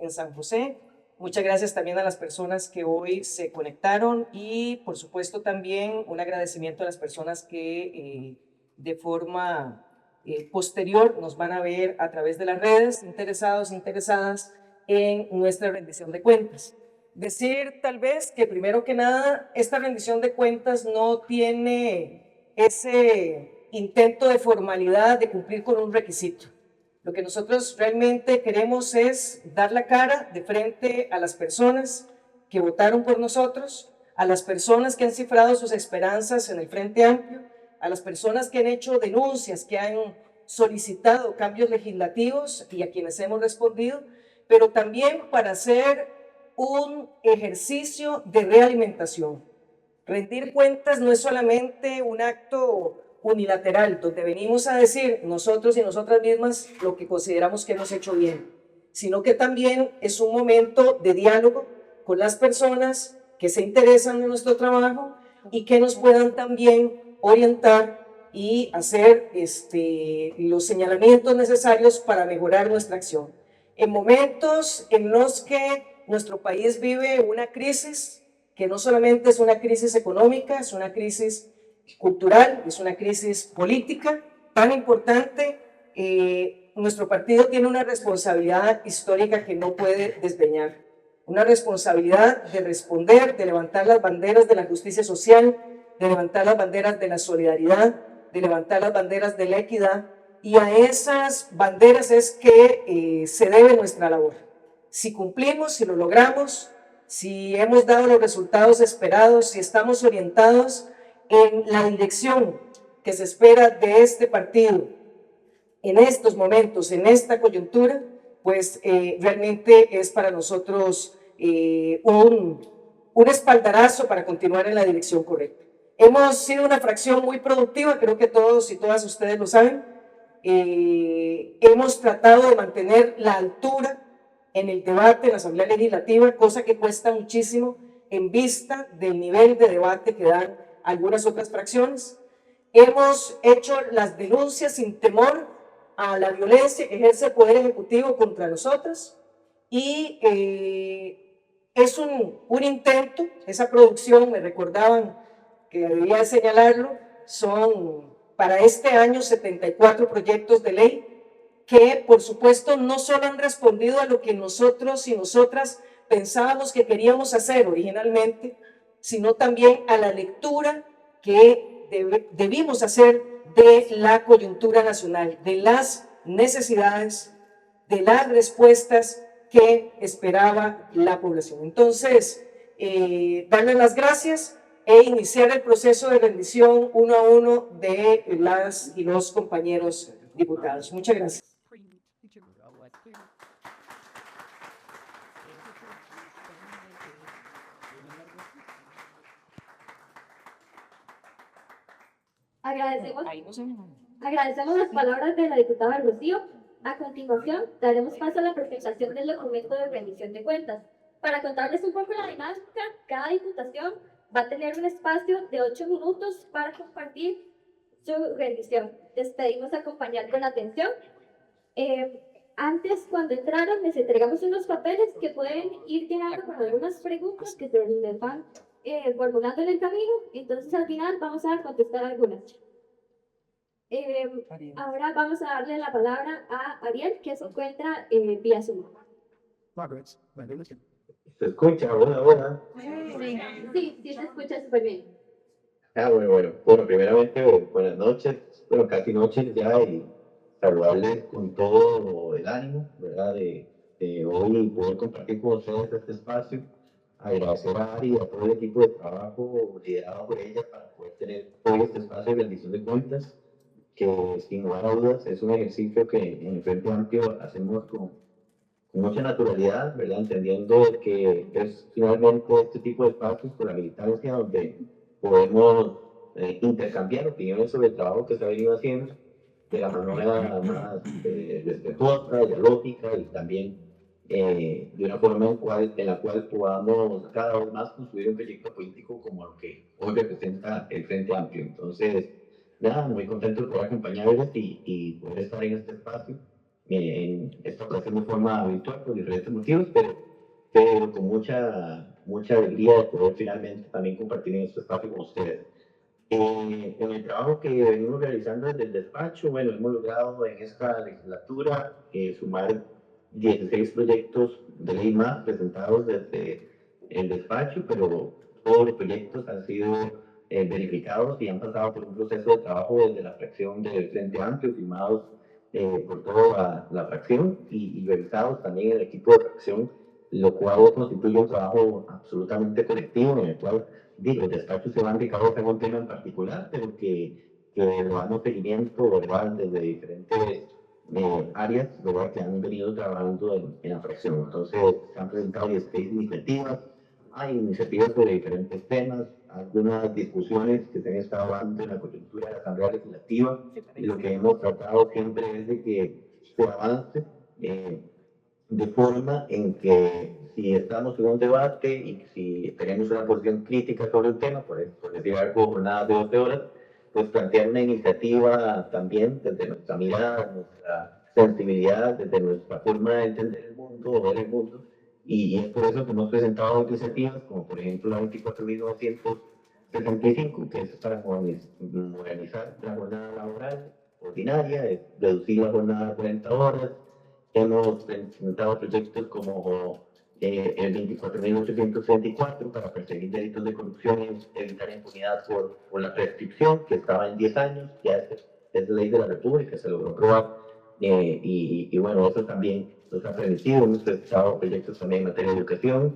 en San José. Muchas gracias también a las personas que hoy se conectaron y, por supuesto, también un agradecimiento a las personas que de forma posterior nos van a ver a través de las redes, interesados, interesadas en nuestra rendición de cuentas. Decir tal vez que primero que nada, esta rendición de cuentas no tiene ese intento de formalidad de cumplir con un requisito. Lo que nosotros realmente queremos es dar la cara de frente a las personas que votaron por nosotros, a las personas que han cifrado sus esperanzas en el Frente Amplio, a las personas que han hecho denuncias, que han solicitado cambios legislativos y a quienes hemos respondido, pero también para hacer un ejercicio de realimentación. Rendir cuentas no es solamente un acto unilateral, donde venimos a decir nosotros y nosotras mismas lo que consideramos que hemos hecho bien, sino que también es un momento de diálogo con las personas que se interesan en nuestro trabajo y que nos puedan también orientar y hacer los señalamientos necesarios para mejorar nuestra acción. En momentos en los que nuestro país vive una crisis, que no solamente es una crisis económica, es una crisis cultural, es una crisis política tan importante, nuestro partido tiene una responsabilidad histórica que no puede desdeñar, una responsabilidad de responder, de levantar las banderas de la justicia social, de levantar las banderas de la solidaridad, de levantar las banderas de la equidad, y a esas banderas es que se debe nuestra labor. Si cumplimos, si lo logramos, si hemos dado los resultados esperados, si estamos orientados en la dirección que se espera de este partido en estos momentos, en esta coyuntura, pues realmente es para nosotros un espaldarazo para continuar en la dirección correcta. Hemos sido una fracción muy productiva, creo que todos y todas ustedes lo saben. Hemos tratado de mantener la altura en el debate en la Asamblea Legislativa, cosa que cuesta muchísimo en vista del nivel de debate que dan algunas otras fracciones. Hemos hecho las denuncias sin temor a la violencia que ejerce el Poder Ejecutivo contra nosotros y es un intento, esa producción, me recordaban que debía señalarlo, son para este año 74 proyectos de ley que por supuesto no solo han respondido a lo que nosotros y nosotras pensábamos que queríamos hacer originalmente, sino también a la lectura que debimos hacer de la coyuntura nacional, de las necesidades, de las respuestas que esperaba la población. Entonces, darles las gracias e iniciar el proceso de rendición uno a uno de las y los compañeros diputados. Muchas gracias. Agradecemos las palabras de la diputada Rocío. A continuación, daremos paso a la presentación del documento de rendición de cuentas. Para contarles un poco la dinámica, cada diputación va a tener un espacio de 8 minutos para compartir su rendición. Les pedimos acompañar con atención. Antes, cuando entraron, les entregamos unos papeles que pueden ir llenando con algunas preguntas que se les van formulando en el camino. Entonces, al final, vamos a contestar algunas. Ahora vamos a darle la palabra a Ariel, que se encuentra vía Zoom. ¿Se escucha? Hola. Sí, se escucha súper bien. Bueno, primeramente, buenas noches, casi noches ya, y saludarles con todo el ánimo, ¿verdad? De hoy poder compartir con ustedes este espacio, agradecer a Ari y a todo el equipo de trabajo liderado por ella para poder tener hoy este espacio de rendición de cuentas, que sin lugar a dudas es un ejercicio que en el Frente Amplio hacemos con mucha naturalidad, ¿verdad? Entendiendo que es finalmente este tipo de espacios por la militancia donde podemos intercambiar opiniones sobre el trabajo que se ha venido haciendo de la manera más respetuosa, dialógica y también de una forma en la cual podamos cada vez más construir un proyecto político como lo que hoy representa el Frente Amplio. Entonces, nada, muy contento de poder acompañarles y poder estar en este espacio. en esta ocasión de forma virtual por diferentes motivos, pero con mucha alegría de poder finalmente también compartir en este espacio con ustedes. En el trabajo que venimos realizando desde el despacho, bueno, hemos logrado en esta legislatura sumar 16 proyectos de ley más presentados desde el despacho, pero todos los proyectos han sido verificados y han pasado por un proceso de trabajo desde la fracción del Frente Amplio, firmados por toda la fracción y revisados también en el equipo de fracción, lo cual constituye un trabajo absolutamente colectivo en el cual los despachos se van dedicados a un tema en particular, pero que le damos seguimiento, ¿verdad?, desde diferentes áreas, ¿verdad?, que han venido trabajando en la fracción. Entonces, se han presentado 16 iniciativas, hay iniciativas sobre diferentes temas, algunas discusiones que se han estado dando en la coyuntura de la Asamblea Legislativa, y lo que hemos tratado siempre es de que se avance de forma en que si estamos en un debate y si tenemos una posición crítica sobre el tema, por decir algo, jornadas de 12 horas, pues plantear una iniciativa también desde nuestra mirada, nuestra sensibilidad, desde nuestra forma de entender el mundo o ver el mundo. Y es por eso que hemos presentado iniciativas como por ejemplo la 24.965, que es para modernizar la jornada laboral ordinaria, es reducir la jornada a 40 horas. Hemos presentado proyectos como el 24.834 para perseguir delitos de corrupción y evitar impunidad por la prescripción, que estaba en 10 años, ya es ley de la República, se logró aprobar. Y bueno, eso también nos ha permitido. Hemos presentado proyectos también en materia de educación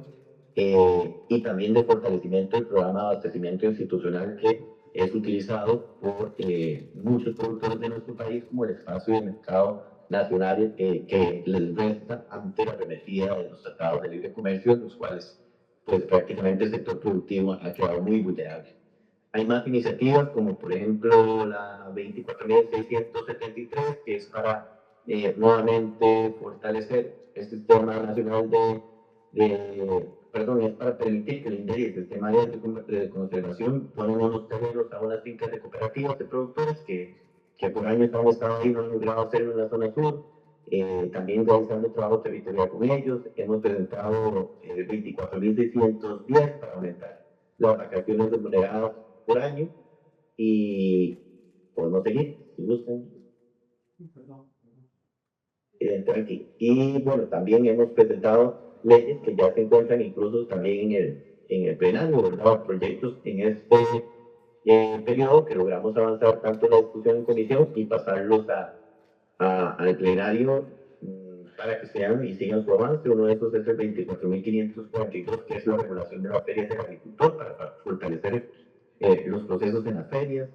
y también de fortalecimiento del programa de abastecimiento institucional que es utilizado por muchos productores de nuestro país como el espacio de mercado nacional que les resta ante la arremetida de los tratados de libre comercio, en los cuales pues prácticamente el sector productivo ha quedado muy vulnerable. Hay más iniciativas como por ejemplo la 24.673, que es para nuevamente fortalecer el sistema nacional perdón, es para permitir que el INDERI, el sistema de conservación, ponen unos terrenos a unas fincas de cooperativas de productores que por años han estado ahí, no han logrado hacerlo en la zona sur. También realizando trabajo territorial con ellos. Hemos presentado 24.610 para aumentar las vacaciones remuneradas por año y podemos seguir, si gustan. Aquí. Y bueno, también hemos presentado leyes que ya se encuentran incluso también en el plenario, ¿verdad? Proyectos en este periodo que logramos avanzar tanto en la discusión en comisión y pasarlos al plenario para que sean y sigan su avance. Uno de esos es el 24.542, que es la regulación de las ferias del agricultor para fortalecer los procesos en las ferias.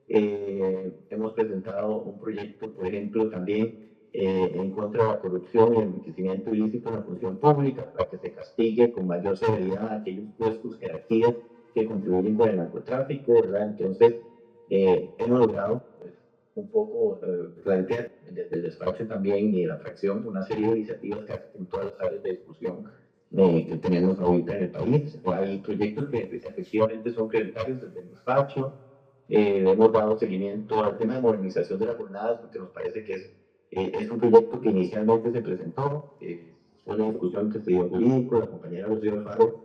Hemos presentado un proyecto, por ejemplo, también en contra de la corrupción y el enriquecimiento ilícito en la función pública, para que se castigue con mayor severidad a aquellos puestos, jerarquías que contribuyen con el narcotráfico, ¿verdad? Entonces, hemos logrado pues, un poco plantear desde el despacho también y la fracción una serie de iniciativas que hacen en todas las áreas de discusión que tenemos ahorita en el país. Hay proyectos que efectivamente son prioritarios desde el despacho. Hemos dado seguimiento al tema de modernización de las jornadas porque nos parece que es un proyecto que inicialmente se presentó, fue una discusión que se dio jurídico, la compañera Rocío Alfaro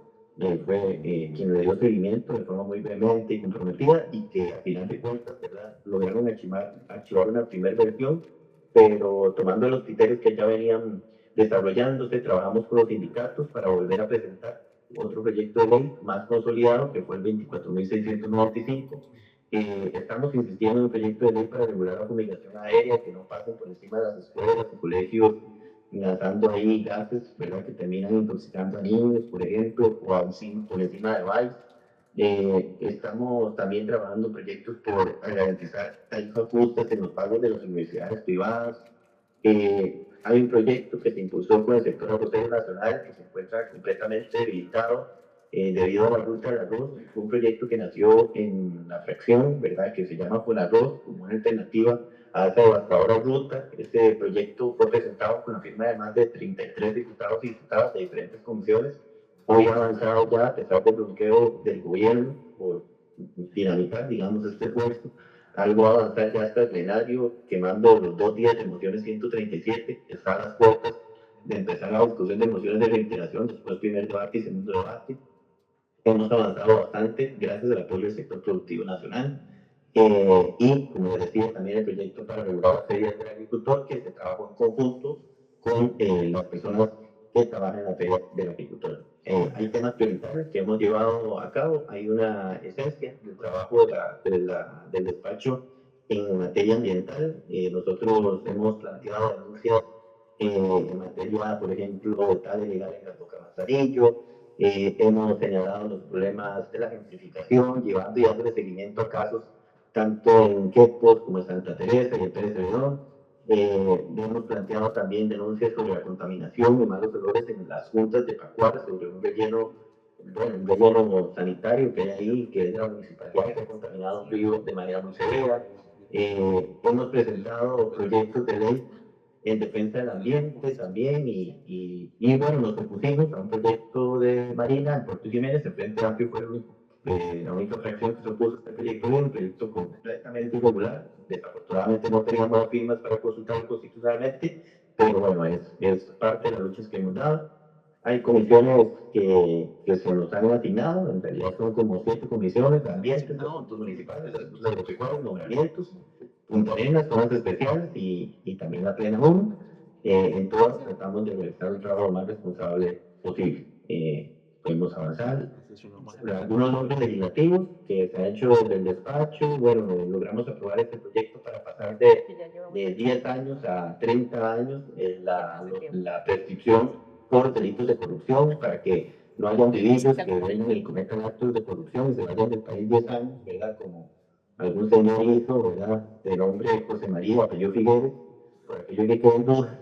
fue quien le dio seguimiento de forma muy vehemente y comprometida y que a final de cuentas, ¿verdad?, lograron archivar una primera versión, pero tomando los criterios que ya venían desarrollándose, trabajamos con los sindicatos para volver a presentar otro proyecto de ley más consolidado que fue el 24.695. Estamos insistiendo en un proyecto de ley para regular la fumigación aérea, que no pasen por encima de las escuelas y colegios, lanzando ahí gases, ¿verdad?, que terminan intoxicando a niños, por ejemplo, o por encima de valles. Estamos también trabajando proyectos por garantizar tarifas justas en los pagos de las universidades privadas. Hay un proyecto que se impulsó con el sector agropecuario nacional que se encuentra completamente debilitado debido a la ruta del arroz. Fue un proyecto que nació en la fracción, ¿verdad?, que se llama Fonarroz, como una alternativa a esta devastadora ruta. Este proyecto fue presentado con la firma de más de 33 diputados y diputadas de diferentes comisiones. Hoy ha avanzado ya, a pesar del bloqueo del gobierno por dinamitar, digamos, este esfuerzo, algo va a avanzar ya hasta el plenario, quemando los 2 días de mociones 137, está a las puertas de empezar la discusión de mociones de reiteración, después primer debate y segundo debate. Hemos avanzado bastante gracias al apoyo del sector productivo nacional. Y, como les decía, también el proyecto para regular las ferias del agricultor, que se trabajó en conjunto con las personas que trabajan en la feria del agricultor. Hay temas prioritarios que hemos llevado a cabo, hay una esencia del trabajo del despacho en materia ambiental. Nosotros hemos planteado denuncias en materia, por ejemplo, de tales legales en la Boca Mazarillo. Hemos señalado los problemas de la gentrificación, llevando y dándole seguimiento a casos tanto en Quepos como en Santa Teresa y en Pérez Celedón. Hemos planteado también denuncias sobre la contaminación y malos olores en las juntas de Pacuara, sobre un relleno sanitario que hay ahí, que es de la municipalidad, que ha contaminado un río de manera muy severa. Hemos presentado proyectos de ley en defensa del ambiente también, y bueno, nos opusimos a un proyecto de Marina en Puerto Jiménez. El Frente Amplio fue la única fracción que se opuso a este proyecto, un proyecto completamente irregular. Desafortunadamente no teníamos las firmas para consultarlo constitucionalmente, pero bueno, es parte de las luchas que hemos dado. Hay comisiones que se nos han asignado, en realidad son como 7 comisiones de ambiente, asuntos municipales, asuntos agropecuarios, nombramientos, Punta Arenas, zonas especiales y también la Plena 1. En todas tratamos de realizar un trabajo lo más responsable posible. Podemos avanzar. Algunos logros legislativos que se han hecho desde el despacho. Bueno, logramos aprobar este proyecto para pasar de 10 años a 30 años la prescripción por delitos de corrupción, para que no haya individuos que vengan y cometan actos de corrupción y se vayan del país 10 años, ¿verdad? Como algún señor hizo, ¿verdad? De nombre José María Apellido Figueres, por aquello que quedó en duda.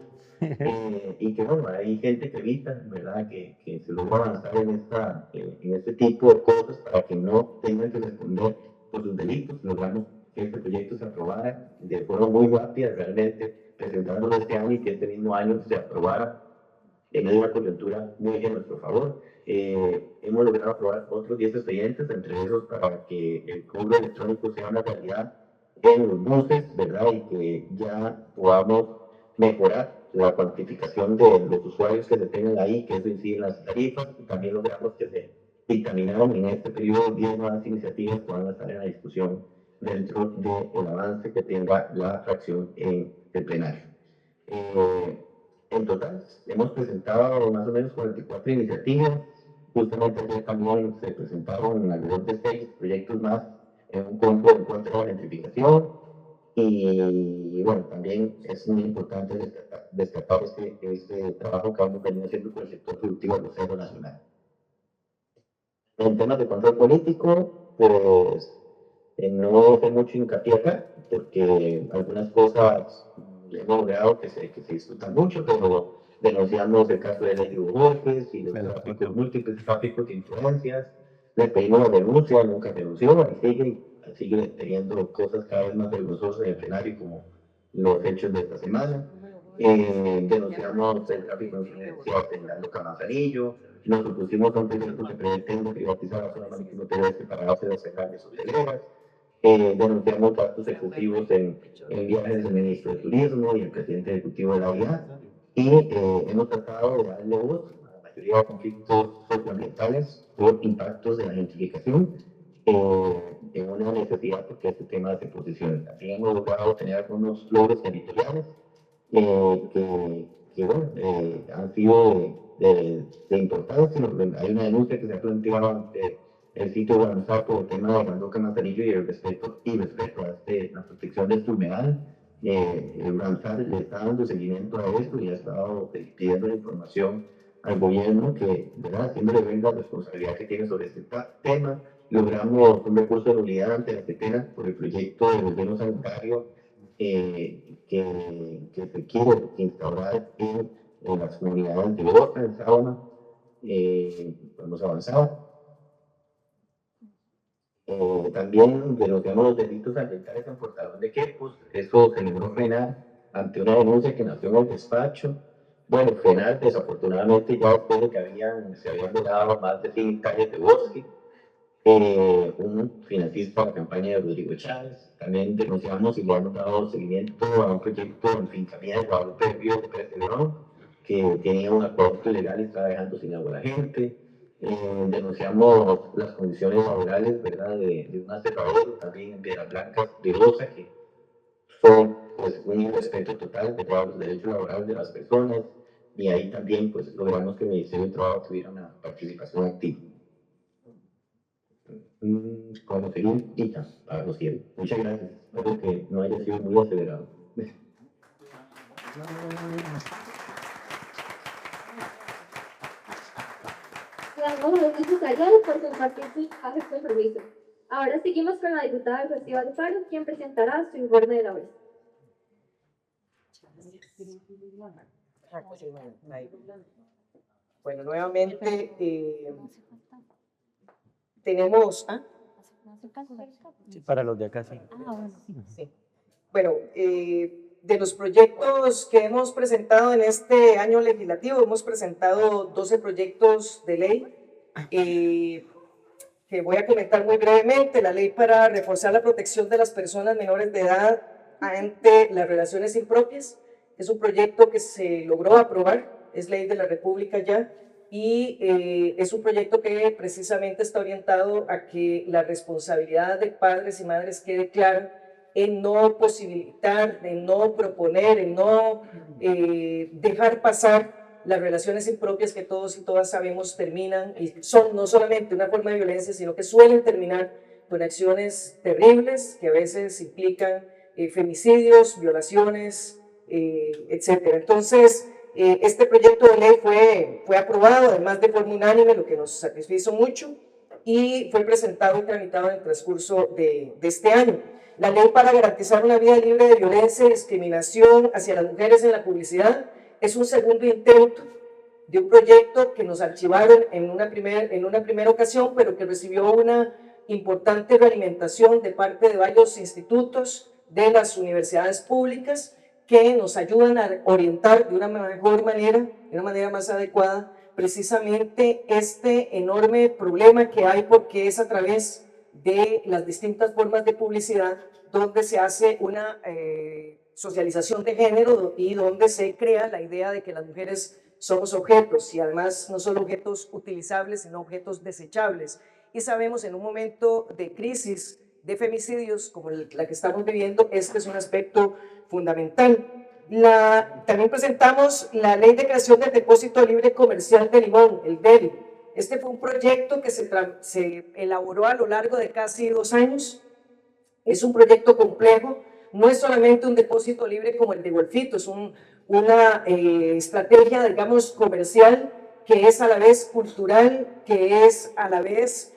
Y que bueno, hay gente que evita, ¿verdad? Que se logra avanzar en este tipo de cosas para que no tengan que responder por sus delitos. Logramos que este proyecto se aprobara de forma muy rápida, realmente presentándolo este año, y que este mismo año se aprobara en medio de una coyuntura muy en nuestro favor. Hemos logrado aprobar otros 10 expedientes, entre esos para que el cobro electrónico sea una realidad en los buses, ¿verdad? Y que ya podamos mejorar la cuantificación de los usuarios que se tengan ahí, que eso incide en las tarifas. Y también logramos que se dictaminaron en este periodo 10 nuevas iniciativas que van a estar en la discusión dentro del avance que tenga la fracción en el plenario. En total, hemos presentado más o menos 44 iniciativas. Justamente ayer también se presentaron alrededor de 6 proyectos más en un campo en contra de la gentrificación. Y bueno, también es muy importante destacar este trabajo que hemos venido haciendo con el sector productivo grosero nacional. En temas de control político, pues no hace mucho hincapié acá, porque algunas cosas hemos logrado que se discutan mucho, pero denunciamos el caso de Lady Borges y los tráficos, múltiples tráficos de influencias. Le pedimos la denuncia, nunca denunció, y sigue teniendo cosas cada vez más vergonzosas en el plenario, como los hechos de esta semana. Denunciamos el tráfico de influencias en la Loca Manzanillo. Nos opusimos a un proyecto que pretende privatizar la zona marítima terrestre para base de las grandes hoteleras. Denunciamos gastos excesivos en viajes del ministro de Turismo y el presidente ejecutivo de la OEA, y hemos tratado de darle voz a la mayoría de conflictos socioambientales por impactos de la gentrificación, en una necesidad porque este tema se posiciona. También hemos logrado tener algunos logros territoriales que bueno, han sido de importancia. Hay una denuncia que se ha planteado ante el sitio de Guanajuato por el tema de Randoca Manzanillo y el respeto a la protección de este humedal. El Ramsar le está dando seguimiento a esto y ha estado pidiendo la información al gobierno, que, ¿verdad?, haciéndole ver la responsabilidad que tiene sobre este tema. Logramos un recurso de nulidad ante la CETENA por el proyecto de gobierno sanitario que se quiere instaurar en las comunidades de Boca, en Sábana. Hemos avanzado. También denunciamos los delitos ambientales en Portalón de Quepos. Eso se logró frenar ante una denuncia que nació en el despacho. Bueno, frenar desafortunadamente ya después de que se habían logrado más de 100 hectáreas de bosque. un financiamiento a la campaña de Rodrigo Chávez. También denunciamos y le hemos dado seguimiento a un proyecto en Fincanía de Guadalupe Río de Pérez Celedón, que tenía un acuerdo ilegal y estaba dejando sin agua a la gente. Denunciamos las condiciones laborales, ¿verdad?, de una aserradora también en Piedras Blancas de Rosa, que son pues, un irrespeto total de todos los derechos laborales de las personas, y ahí también pues, logramos que el Ministerio de Trabajo tuviera una participación activa. Como seguir y ya, para los cielos. Muchas gracias. Espero que no haya sido muy acelerado. Gracias a los diputados por compartir sus mensajes de compromiso. Ahora seguimos con la diputada Rocío Alfaro, quien presentará su informe de labores. Bueno, nuevamente tenemos... Sí, para los de acá, sí. Sí. Bueno, de los proyectos que hemos presentado en este año legislativo, hemos presentado 12 proyectos de ley que voy a comentar muy brevemente. La ley para reforzar la protección de las personas menores de edad ante las relaciones impropias. Es un proyecto que se logró aprobar, es ley de la República ya, y es un proyecto que precisamente está orientado a que la responsabilidad de padres y madres quede clara en no posibilitar, en no proponer, en no dejar pasar las relaciones impropias que todos y todas sabemos terminan y son no solamente una forma de violencia, sino que suelen terminar con acciones terribles que a veces implican femicidios, violaciones, etcétera. Entonces, este proyecto de ley fue aprobado, además de forma unánime, lo que nos satisfizo mucho, y fue presentado y tramitado en el transcurso de este año. La ley para garantizar una vida libre de violencia y discriminación hacia las mujeres en la publicidad es un segundo intento de un proyecto que nos archivaron en una primera ocasión, pero que recibió una importante realimentación de parte de varios institutos de las universidades públicas que nos ayudan a orientar de una mejor manera, de una manera más adecuada, precisamente este enorme problema que hay, porque es a través de las distintas formas de publicidad donde se hace una socialización de género y donde se crea la idea de que las mujeres somos objetos, y además no solo objetos utilizables, sino objetos desechables. Y sabemos, en un momento de crisis de femicidios como la que estamos viviendo, este es un aspecto fundamental. También presentamos la Ley de Creación del Depósito Libre Comercial de Limón, el DELI. Este fue un proyecto que se elaboró a lo largo de casi 2 años. Es un proyecto complejo, no es solamente un depósito libre como el de Golfito, es una estrategia, digamos, comercial, que es a la vez cultural, que es a la vez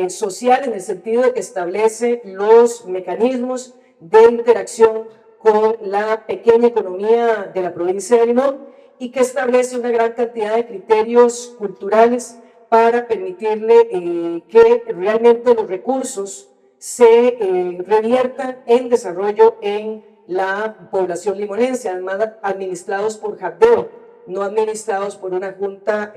social, en el sentido de que establece los mecanismos de interacción con la pequeña economía de la provincia de Limón, y que establece una gran cantidad de criterios culturales para permitirle que realmente los recursos se reviertan en desarrollo en la población limonense, además administrados por JAPDEO, no administrados por una junta,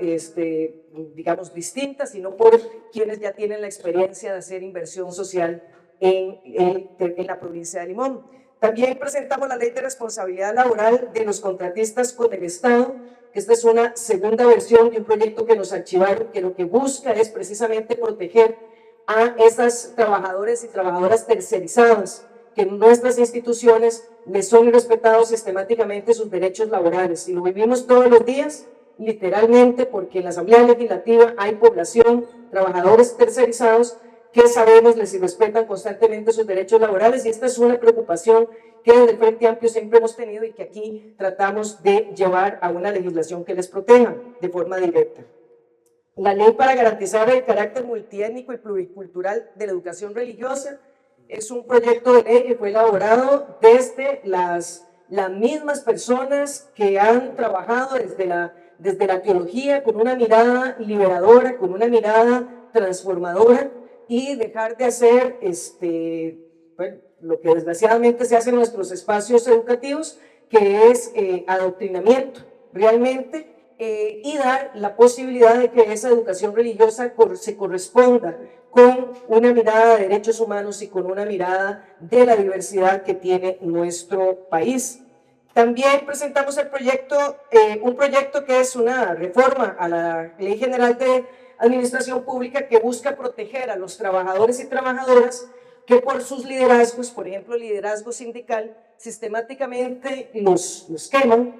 digamos, distinta, sino por quienes ya tienen la experiencia de hacer inversión social en la provincia de Limón. También presentamos la Ley de Responsabilidad Laboral de los Contratistas con el Estado, que esta es una segunda versión de un proyecto que nos archivaron, que lo que busca es precisamente proteger a esas trabajadores y trabajadoras tercerizadas, que en nuestras instituciones les son irrespetados sistemáticamente sus derechos laborales. Y lo vivimos todos los días, literalmente, porque en la Asamblea Legislativa hay población, trabajadores tercerizados, que sabemos les irrespetan constantemente sus derechos laborales, y esta es una preocupación que desde el Frente Amplio siempre hemos tenido y que aquí tratamos de llevar a una legislación que les proteja de forma directa. La ley para garantizar el carácter multiétnico y pluricultural de la educación religiosa es un proyecto de ley que fue elaborado desde las mismas personas que han trabajado desde la teología, con una mirada liberadora, con una mirada transformadora, y dejar de hacer bueno, lo que desgraciadamente se hace en nuestros espacios educativos, que es adoctrinamiento realmente, y dar la posibilidad de que esa educación religiosa se corresponda con una mirada de derechos humanos y con una mirada de la diversidad que tiene nuestro país. También presentamos el proyecto, un proyecto que es una reforma a la Ley General de Administración Pública que busca proteger a los trabajadores y trabajadoras que por sus liderazgos, por ejemplo, liderazgo sindical, sistemáticamente los queman,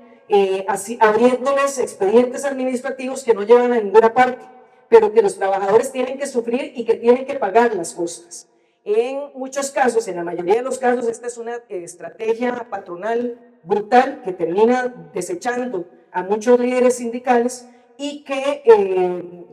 así, abriéndoles expedientes administrativos que no llevan a ninguna parte, pero que los trabajadores tienen que sufrir y que tienen que pagar las costas. En muchos casos, en la mayoría de los casos, esta es una estrategia patronal brutal que termina desechando a muchos líderes sindicales y que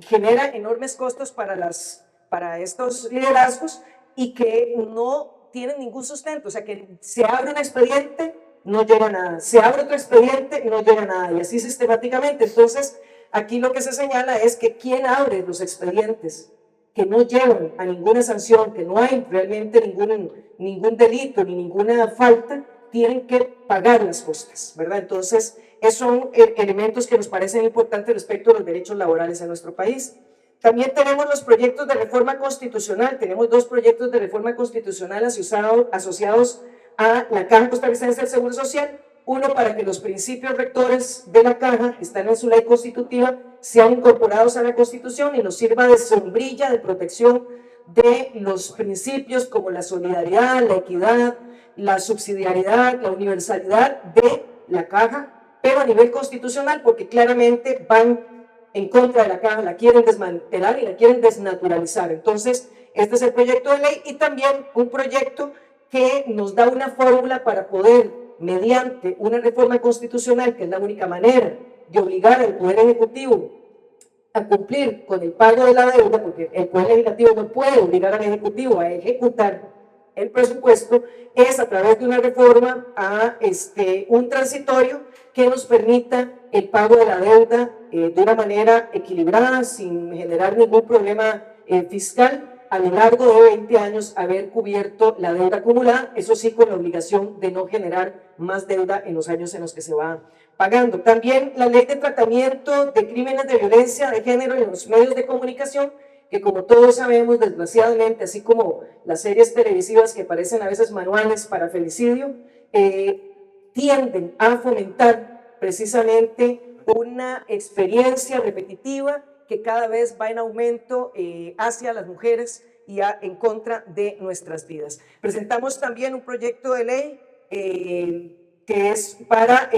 genera enormes costos para estos liderazgos y que no tienen ningún sustento. O sea, que se abre un expediente, no llega nada, se abre otro expediente, no llega nada, y así sistemáticamente. Entonces, aquí lo que se señala es que quien abre los expedientes que no llevan a ninguna sanción, que no hay realmente ningún delito ni ninguna falta, tienen que pagar las costas, ¿verdad? Entonces, esos son elementos que nos parecen importantes respecto a los derechos laborales en nuestro país. También tenemos los proyectos de reforma constitucional. Tenemos 2 proyectos de reforma constitucional asociados a la Caja Costarricense del Seguro Social. Uno, para que los principios rectores de la Caja, que están en su ley constitutiva, sean incorporados a la Constitución y nos sirva de sombrilla de protección de los principios como la solidaridad, la equidad, la subsidiariedad, la universalidad de la Caja, pero a nivel constitucional, porque claramente van en contra de la Caja, la quieren desmantelar y la quieren desnaturalizar. Entonces, este es el proyecto de ley y también un proyecto que nos da una fórmula para poder, mediante una reforma constitucional, que es la única manera de obligar al Poder Ejecutivo a cumplir con el pago de la deuda, porque el Poder Legislativo no puede obligar al Ejecutivo a ejecutar el presupuesto, es a través de una reforma a un transitorio que nos permita el pago de la deuda de una manera equilibrada, sin generar ningún problema fiscal, a lo largo de 20 años haber cubierto la deuda acumulada, eso sí con la obligación de no generar más deuda en los años en los que se va pagando. También la ley de tratamiento de crímenes de violencia de género en los medios de comunicación, que como todos sabemos, desgraciadamente, así como las series televisivas que parecen a veces manuales para femicidio, tienden a fomentar precisamente una experiencia repetitiva que cada vez va en aumento hacia las mujeres y en contra de nuestras vidas. Presentamos también un proyecto de ley que es para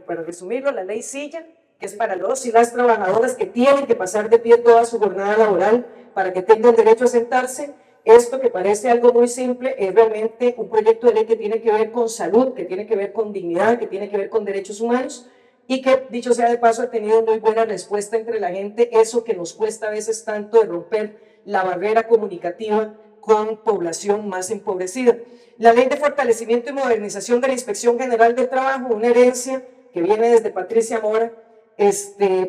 resumirlo, la ley Silla, que es para los y las trabajadoras que tienen que pasar de pie toda su jornada laboral para que tengan derecho a sentarse. Esto, que parece algo muy simple, es realmente un proyecto de ley que tiene que ver con salud, que tiene que ver con dignidad, que tiene que ver con derechos humanos, y que, dicho sea de paso, ha tenido muy buena respuesta entre la gente, eso que nos cuesta a veces tanto de romper la barrera comunicativa con población más empobrecida. La ley de fortalecimiento y modernización de la Inspección General del Trabajo, una herencia que viene desde Patricia Mora,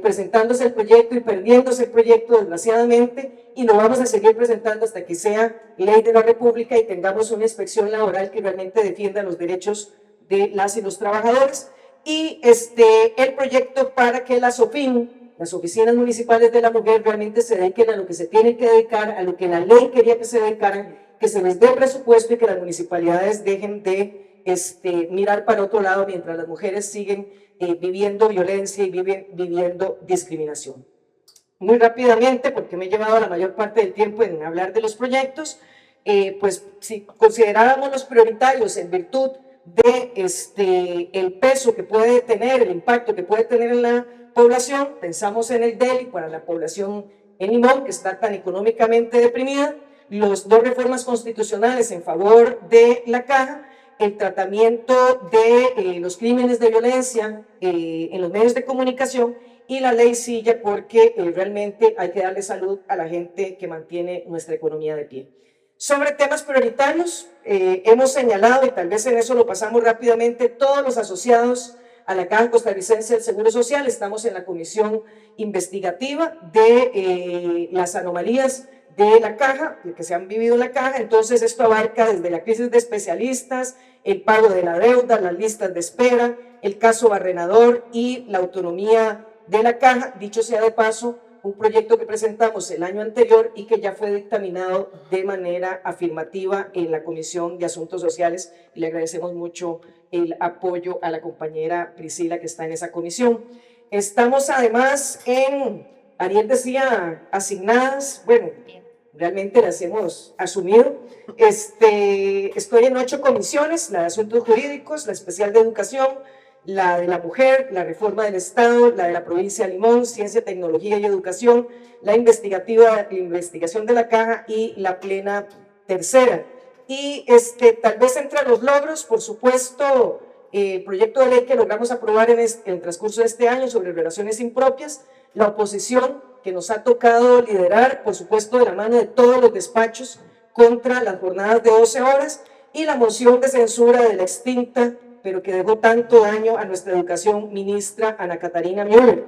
presentándose el proyecto y perdiéndose el proyecto desgraciadamente, y lo vamos a seguir presentando hasta que sea ley de la República y tengamos una inspección laboral que realmente defienda los derechos de las y los trabajadores. Y el proyecto para que las OFIM, las Oficinas Municipales de la Mujer, realmente se dediquen a lo que se tienen que dedicar, a lo que la ley quería que se dedicaran, que se les dé presupuesto y que las municipalidades dejen de mirar para otro lado mientras las mujeres siguen viviendo violencia y viviendo discriminación. Muy rápidamente, porque me he llevado la mayor parte del tiempo en hablar de los proyectos, pues si considerábamos los prioritarios en virtud de el peso que puede tener, el impacto que puede tener en la población, pensamos en el DELI para la población en Limón, que está tan económicamente deprimida, las 2 reformas constitucionales en favor de la Caja, el tratamiento de los crímenes de violencia en los medios de comunicación y la ley Silla, porque realmente hay que darle salud a la gente que mantiene nuestra economía de pie. Sobre temas prioritarios, hemos señalado, y tal vez en eso lo pasamos rápidamente, todos los asociados a la Caja Costarricense del Seguro Social. Estamos en la comisión investigativa de las anomalías de la Caja, que se han vivido en la Caja. Entonces esto abarca desde la crisis de especialistas, el pago de la deuda, las listas de espera, el caso Barrenador y la autonomía de la Caja, dicho sea de paso, un proyecto que presentamos el año anterior y que ya fue dictaminado de manera afirmativa en la Comisión de Asuntos Sociales, y le agradecemos mucho el apoyo a la compañera Priscila que está en esa comisión. Estamos además Ariel decía, asignadas, bueno, realmente las hemos asumido. Estoy en 8 comisiones, la de Asuntos Jurídicos, la especial de Educación, la de la Mujer, la Reforma del Estado, la de la Provincia de Limón, Ciencia, Tecnología y Educación, la investigación de la Caja y la plena tercera. Y tal vez entre los logros, por supuesto, el proyecto de ley que logramos aprobar en el transcurso de este año sobre relaciones impropias, la oposición que nos ha tocado liderar, por supuesto, de la mano de todos los despachos contra las jornadas de 12 horas y la moción de censura de la extinta, pero que dejó tanto daño a nuestra educación, ministra Ana Catarina Müller.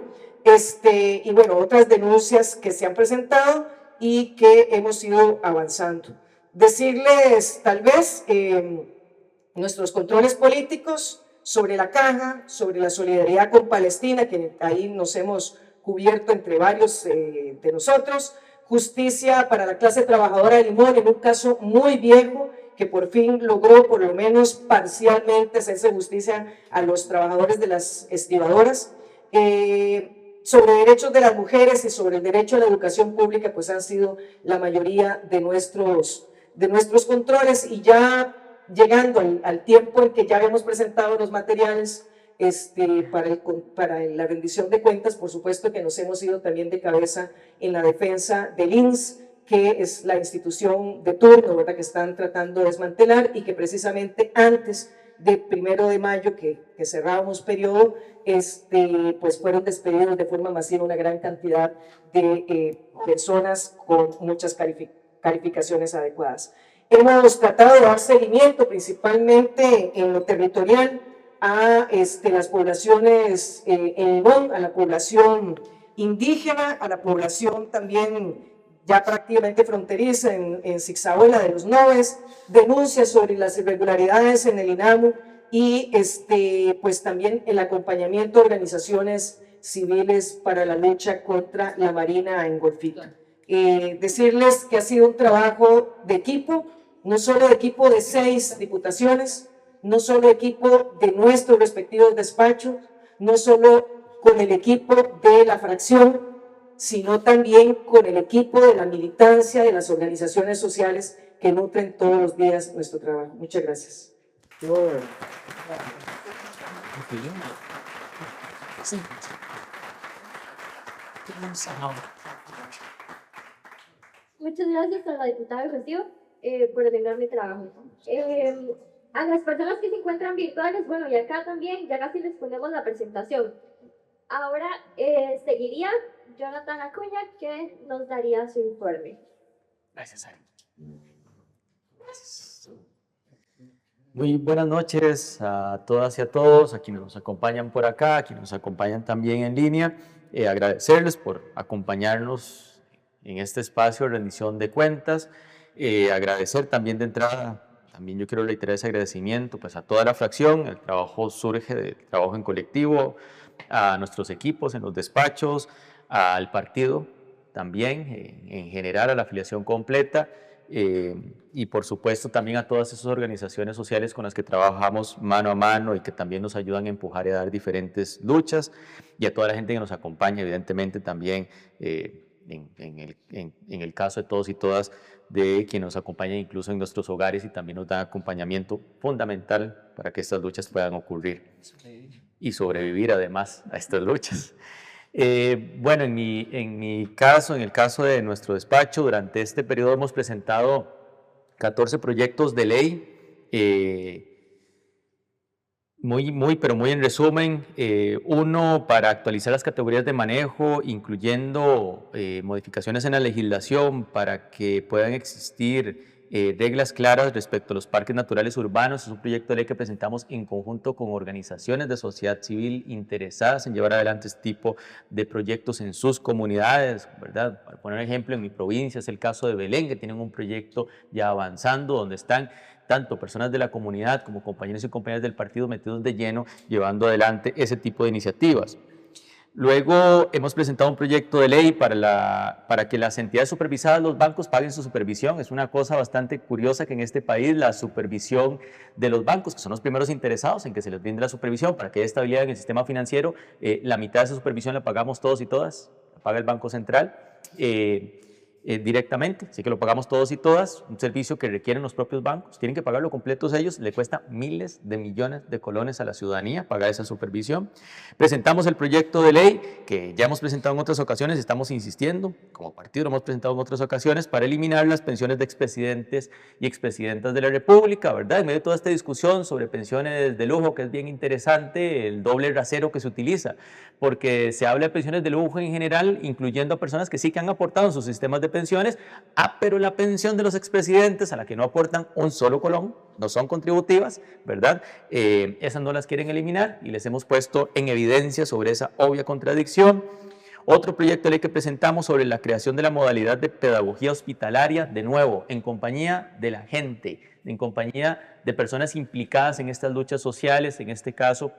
Y bueno, otras denuncias que se han presentado y que hemos ido avanzando. Decirles, tal vez, nuestros controles políticos sobre la Caja, sobre la solidaridad con Palestina, que ahí nos hemos cubierto entre varios de nosotros, justicia para la clase trabajadora de Limón, en un caso muy viejo, que por fin logró por lo menos parcialmente hacerse justicia a los trabajadores de las estribadoras, sobre derechos de las mujeres y sobre el derecho a la educación pública, pues han sido la mayoría de nuestros controles. Y ya llegando al tiempo en que ya habíamos presentado los materiales para la rendición de cuentas, por supuesto que nos hemos ido también de cabeza en la defensa del INS, que es la institución de turno, ¿verdad?, que están tratando de desmantelar y que precisamente antes del 1 de mayo, que cerrábamos periodo, pues fueron despedidos de forma masiva una gran cantidad de personas con muchas calificaciones adecuadas. Hemos tratado de dar seguimiento principalmente en lo territorial a las poblaciones en Limón, a la población indígena, a la población también ya prácticamente fronteriza en Zigzahuela de los Noves, denuncias sobre las irregularidades en el INAMU y pues también el acompañamiento de organizaciones civiles para la lucha contra la Marina en Golfito. Decirles que ha sido un trabajo de equipo, no solo de equipo de 6 diputaciones, no solo equipo de nuestros respectivos despachos, no solo con el equipo de la fracción, sino también con el equipo de la militancia de las organizaciones sociales que nutren todos los días nuestro trabajo. Muchas gracias. Muchas gracias a la diputada Rocío por atender mi trabajo. A las personas que se encuentran virtuales, bueno, y acá también, ya casi les ponemos la presentación. Ahora seguiría Jonathan Acuña, que nos daría su informe. Gracias, Ari. Muy buenas noches a todas y a todos, a quienes nos acompañan por acá, a quienes nos acompañan también en línea. Agradecerles por acompañarnos en este espacio de rendición de cuentas. Agradecer también de entrada, también yo quiero reiterar ese agradecimiento pues, a toda la fracción. El trabajo surge del trabajo en colectivo, a nuestros equipos en los despachos, al partido también, en general a la afiliación completa, y por supuesto también a todas esas organizaciones sociales con las que trabajamos mano a mano y que también nos ayudan a empujar y a dar diferentes luchas, y a toda la gente que nos acompaña, evidentemente también en el caso de todos y todas, de quienes nos acompañan incluso en nuestros hogares y también nos dan acompañamiento fundamental para que estas luchas puedan ocurrir y sobrevivir además a estas luchas. Bueno, en mi caso, en el caso de nuestro despacho, durante este periodo hemos presentado 14 proyectos de ley, pero muy en resumen. Uno para actualizar las categorías de manejo, incluyendo modificaciones en la legislación para que puedan existir reglas claras respecto a los parques naturales urbanos. Es un proyecto de ley que presentamos en conjunto con organizaciones de sociedad civil interesadas en llevar adelante este tipo de proyectos en sus comunidades, ¿verdad? Para poner un ejemplo, en mi provincia es el caso de Belén, que tienen un proyecto ya avanzando, donde están tanto personas de la comunidad como compañeros y compañeras del partido metidos de lleno llevando adelante ese tipo de iniciativas. Luego hemos presentado un proyecto de ley para que las entidades supervisadas, los bancos, paguen su supervisión. Es una cosa bastante curiosa que en este país la supervisión de los bancos, que son los primeros interesados en que se les brinde la supervisión para que haya estabilidad en el sistema financiero, la mitad de esa supervisión la pagamos todos y todas, la paga el Banco Central directamente, así que lo pagamos todos y todas, un servicio que requieren los propios bancos, tienen que pagarlo completos ellos, le cuesta miles de millones de colones a la ciudadanía pagar esa supervisión. Presentamos el proyecto de ley que ya hemos presentado en otras ocasiones, estamos insistiendo, como partido lo hemos presentado en otras ocasiones, para eliminar las pensiones de expresidentes y expresidentas de la República, ¿verdad? En medio de toda esta discusión sobre pensiones de lujo, que es bien interesante, el doble rasero que se utiliza, porque se habla de pensiones de lujo en general, incluyendo a personas que sí que han aportado en sus sistemas de pensiones, pero la pensión de los expresidentes, a la que no aportan un solo colón, no son contributivas, ¿verdad? Esas no las quieren eliminar y les hemos puesto en evidencia sobre esa obvia contradicción. Otro proyecto de ley que presentamos sobre la creación de la modalidad de pedagogía hospitalaria, de nuevo, en compañía de la gente, en compañía de personas implicadas en estas luchas sociales, en este caso,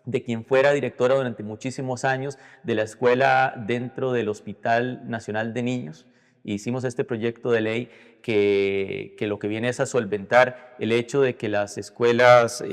de quien fuera directora durante muchísimos años de la escuela dentro del Hospital Nacional de Niños. Hicimos este proyecto de ley que lo que viene es a solventar el hecho de que las escuelas,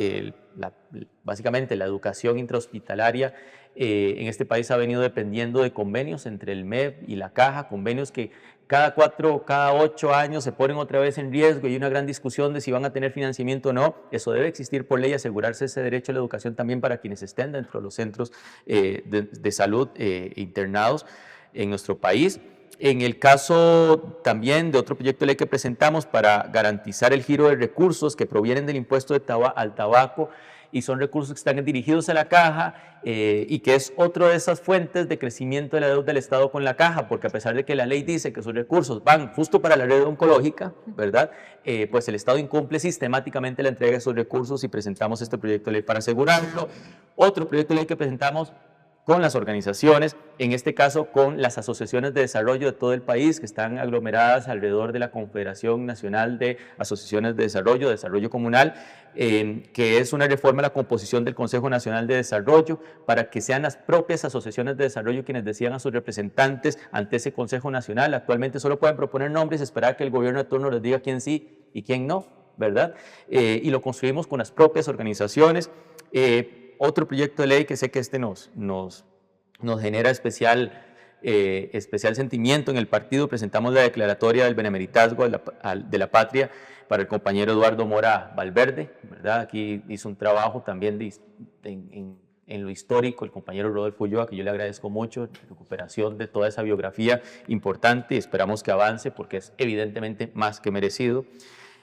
básicamente la educación intrahospitalaria en este país ha venido dependiendo de convenios entre el MEP y la Caja, convenios que cada 4 o cada 8 años se ponen otra vez en riesgo y hay una gran discusión de si van a tener financiamiento o no. Eso debe existir por ley, asegurarse ese derecho a la educación también para quienes estén dentro de los centros de salud internados en nuestro país. En el caso también de otro proyecto de ley que presentamos para garantizar el giro de recursos que provienen del impuesto al tabaco y son recursos que están dirigidos a la Caja y que es otra de esas fuentes de crecimiento de la deuda del Estado con la Caja, porque a pesar de que la ley dice que esos recursos van justo para la red oncológica, ¿verdad? Pues el Estado incumple sistemáticamente la entrega de esos recursos y presentamos este proyecto de ley para asegurarlo. Otro proyecto de ley que presentamos con las organizaciones, en este caso con las asociaciones de desarrollo de todo el país que están aglomeradas alrededor de la Confederación Nacional de Asociaciones de Desarrollo Comunal, que es una reforma a la composición del Consejo Nacional de Desarrollo para que sean las propias asociaciones de desarrollo quienes decidan a sus representantes ante ese Consejo Nacional. Actualmente solo pueden proponer nombres y esperar que el gobierno de turno les diga quién sí y quién no, ¿verdad? Y lo construimos con las propias organizaciones. Otro proyecto de ley que sé que nos genera especial sentimiento en el partido, presentamos la declaratoria del benemeritazgo de la patria para el compañero Eduardo Mora Valverde, ¿verdad? Aquí hizo un trabajo también en lo histórico el compañero Rodolfo Ulloa, que yo le agradezco mucho, la recuperación de toda esa biografía importante y esperamos que avance porque es evidentemente más que merecido.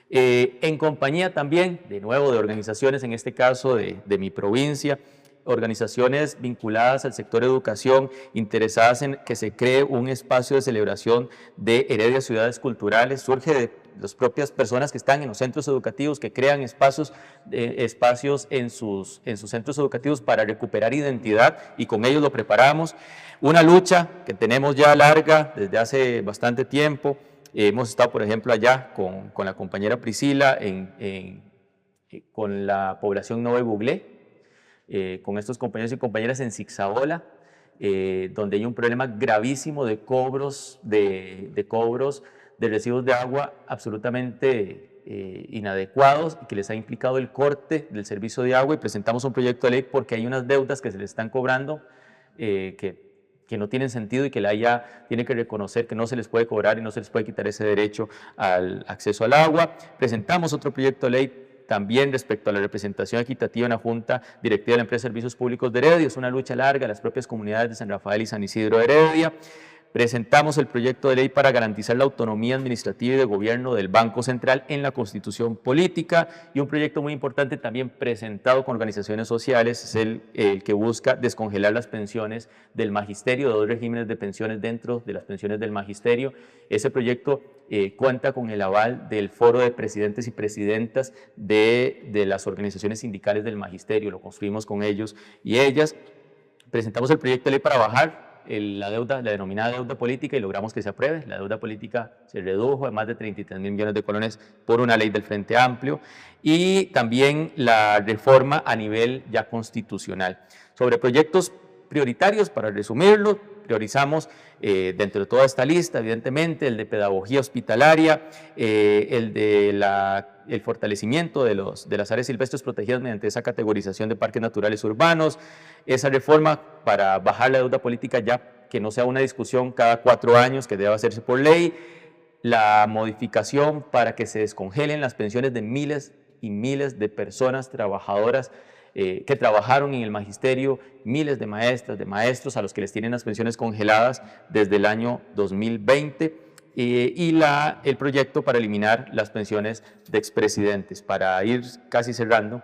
En compañía también, de nuevo, de organizaciones, en este caso de mi provincia, organizaciones vinculadas al sector educación, interesadas en que se cree un espacio de celebración de Heredia Ciudades Culturales, surge de las propias personas que están en los centros educativos, que crean espacios en sus centros educativos para recuperar identidad y con ellos lo preparamos. Una lucha que tenemos ya larga desde hace bastante tiempo. Hemos estado, por ejemplo, allá con la compañera Priscila, con la población Nove Buglé, con estos compañeros y compañeras en Zigzabola, donde hay un problema gravísimo de cobros de residuos de agua absolutamente inadecuados y que les ha implicado el corte del servicio de agua, y presentamos un proyecto de ley porque hay unas deudas que se les están cobrando que no tienen sentido y que la IA tiene que reconocer que no se les puede cobrar y no se les puede quitar ese derecho al acceso al agua. Presentamos otro proyecto de ley también respecto a la representación equitativa en la Junta Directiva de la Empresa de Servicios Públicos de Heredia. Es una lucha larga, las propias comunidades de San Rafael y San Isidro de Heredia. Presentamos el proyecto de ley para garantizar la autonomía administrativa y de gobierno del Banco Central en la Constitución Política, y un proyecto muy importante también presentado con organizaciones sociales es el que busca descongelar las pensiones del magisterio, de 2 regímenes de pensiones dentro de las pensiones del magisterio. Ese proyecto cuenta con el aval del Foro de Presidentes y Presidentas de las organizaciones sindicales del magisterio, lo construimos con ellos y ellas. Presentamos el proyecto de ley para bajar la denominada deuda política y logramos que se apruebe. La deuda política se redujo de más de 33.000 millones de colones por una ley del Frente Amplio, y también la reforma a nivel ya constitucional. Sobre proyectos prioritarios, para resumirlo, priorizamos dentro de toda esta lista, evidentemente, el de pedagogía hospitalaria, el fortalecimiento de las áreas silvestres protegidas mediante esa categorización de parques naturales urbanos, esa reforma para bajar la deuda política ya que no sea una discusión cada 4 años, que deba hacerse por ley, la modificación para que se descongelen las pensiones de miles y miles de personas trabajadoras que trabajaron en el magisterio, miles de maestras, de maestros a los que les tienen las pensiones congeladas desde el año 2020, y el proyecto para eliminar las pensiones de expresidentes. Para ir casi cerrando,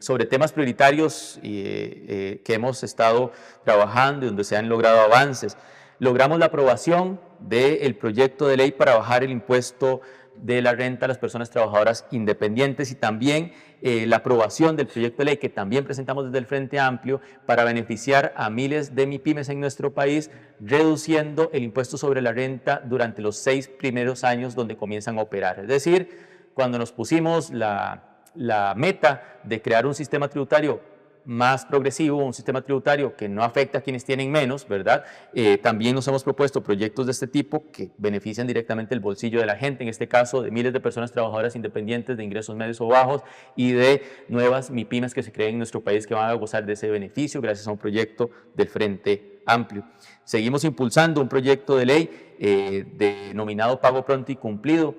sobre temas prioritarios que hemos estado trabajando y donde se han logrado avances, logramos la aprobación del proyecto de ley para bajar el impuesto de la renta a las personas trabajadoras independientes, y también la aprobación del proyecto de ley que también presentamos desde el Frente Amplio para beneficiar a miles de MIPYMES en nuestro país, reduciendo el impuesto sobre la renta durante los 6 primeros años donde comienzan a operar. Es decir, cuando nos pusimos la meta de crear un sistema tributario más progresivo, un sistema tributario que no afecta a quienes tienen menos, ¿verdad? También nos hemos propuesto proyectos de este tipo que benefician directamente el bolsillo de la gente, en este caso de miles de personas trabajadoras independientes de ingresos medios o bajos y de nuevas MIPYMES que se creen en nuestro país que van a gozar de ese beneficio gracias a un proyecto del Frente Amplio. Seguimos impulsando un proyecto de ley denominado Pago Pronto y Cumplido.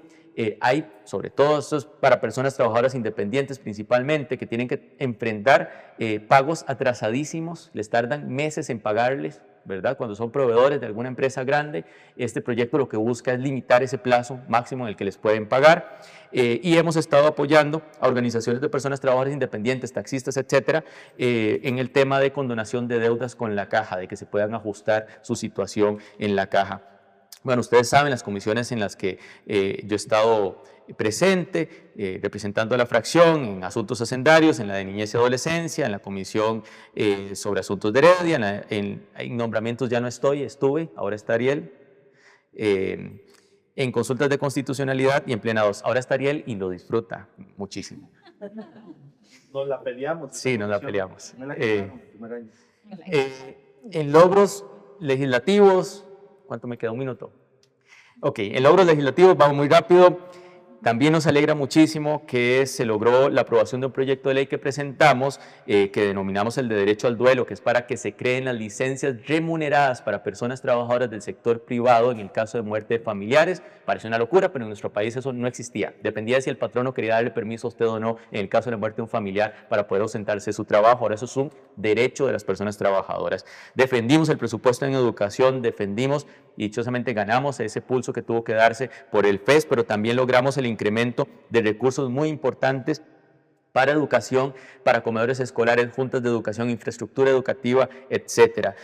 Hay, sobre todo, esto es para personas trabajadoras independientes principalmente, que tienen que enfrentar pagos atrasadísimos, les tardan meses en pagarles, ¿verdad? Cuando son proveedores de alguna empresa grande, este proyecto lo que busca es limitar ese plazo máximo en el que les pueden pagar, y hemos estado apoyando a organizaciones de personas trabajadoras independientes, taxistas, etcétera, en el tema de condonación de deudas con la caja, de que se puedan ajustar su situación en la caja. Bueno, ustedes saben las comisiones en las que yo he estado presente, representando a la fracción en asuntos hacendarios, en la de niñez y adolescencia, en la comisión sobre asuntos de Heredia, en nombramientos ya no estuve, ahora está Ariel, en consultas de constitucionalidad y en plenados, ahora está Ariel y lo disfruta muchísimo. Nos la peleamos. Sí, nos la peleamos. Me la quitamos el primer año. En logros legislativos, ¿cuánto me queda? ¿Un minuto? Ok, en logros legislativos vamos muy rápido. También nos alegra muchísimo que se logró la aprobación de un proyecto de ley que presentamos, que denominamos el de derecho al duelo, que es para que se creen las licencias remuneradas para personas trabajadoras del sector privado en el caso de muerte de familiares. Parece una locura, pero en nuestro país eso no existía. Dependía de si el patrono quería darle permiso a usted o no en el caso de la muerte de un familiar para poder ausentarse de su trabajo. Ahora eso es un derecho de las personas trabajadoras. Defendimos el presupuesto en educación, defendimos y dichosamente ganamos ese pulso que tuvo que darse por el FES, pero también logramos el incremento de recursos muy importantes para educación, para comedores escolares, juntas de educación, infraestructura educativa, etcétera.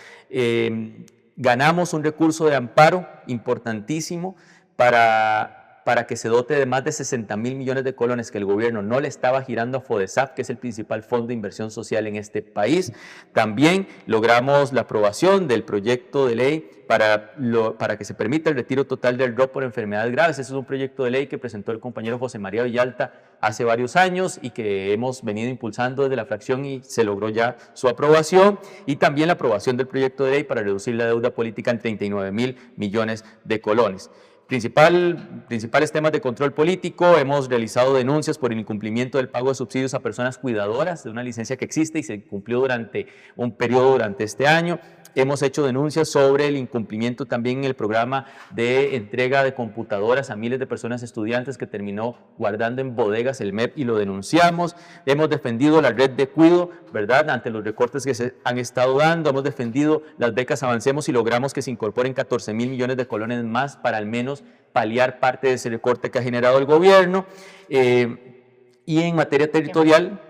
Ganamos un recurso de amparo importantísimo para que se dote de más de 60.000 millones de colones que el gobierno no le estaba girando a FODESAF, que es el principal fondo de inversión social en este país. También logramos la aprobación del proyecto de ley para que se permita el retiro total del ROP por enfermedades graves. Ese es un proyecto de ley que presentó el compañero José María Villalta hace varios años y que hemos venido impulsando desde la fracción y se logró ya su aprobación. Y también la aprobación del proyecto de ley para reducir la deuda política en 39.000 millones de colones. Principales temas de control político: hemos realizado denuncias por el incumplimiento del pago de subsidios a personas cuidadoras de una licencia que existe y se cumplió durante un periodo durante este año. Hemos hecho denuncias sobre el incumplimiento también en el programa de entrega de computadoras a miles de personas estudiantes que terminó guardando en bodegas el MEP y lo denunciamos. Hemos defendido la red de cuido, ¿verdad?, ante los recortes que se han estado dando. Hemos defendido las becas Avancemos y logramos que se incorporen 14.000 millones de colones más para al menos paliar parte de ese recorte que ha generado el gobierno. Y en materia territorial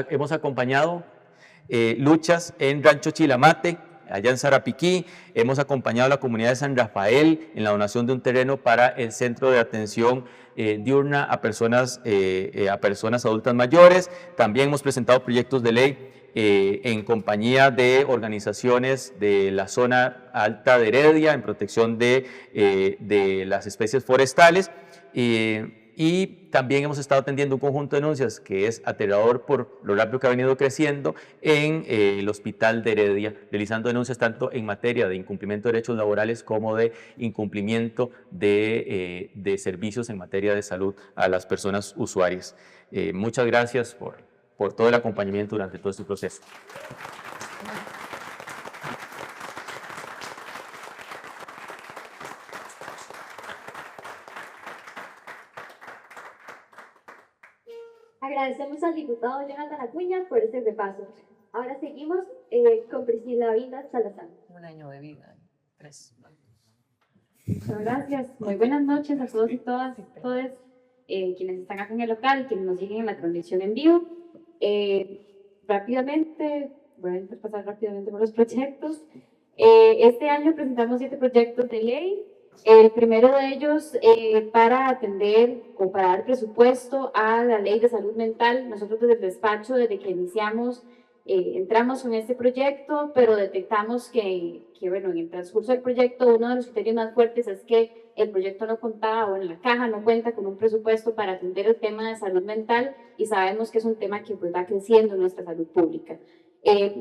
hemos acompañado luchas en Rancho Chilamate, allá en Sarapiquí. Hemos acompañado a la comunidad de San Rafael en la donación de un terreno para el centro de atención diurna a personas adultas mayores. También hemos presentado proyectos de ley en compañía de organizaciones de la zona alta de Heredia en protección de las especies forestales. Y Y también hemos estado atendiendo un conjunto de denuncias que es aterrador por lo rápido que ha venido creciendo en el Hospital de Heredia, realizando denuncias tanto en materia de incumplimiento de derechos laborales como de incumplimiento de servicios en materia de salud a las personas usuarias. Muchas gracias por todo el acompañamiento durante todo este proceso. Agradecemos al diputado Jonathan Acuña por este repaso. Ahora seguimos con Priscila Vinda Salazar. Un año de vida, 3. Muchas gracias. Muy buenas noches a todos y todas, todos quienes están acá en el local y quienes nos siguen en la transmisión en vivo. Rápidamente, voy a intentar pasar rápidamente por los proyectos. Este año presentamos 7 proyectos de ley. El primero de ellos para atender o para dar presupuesto a la ley de salud mental. Nosotros desde el despacho, desde que iniciamos, entramos con este proyecto, pero detectamos que, bueno, en el transcurso del proyecto uno de los criterios más fuertes es que el proyecto no contaba, o en la caja no cuenta con un presupuesto para atender el tema de salud mental, y sabemos que es un tema que pues va creciendo en nuestra salud pública.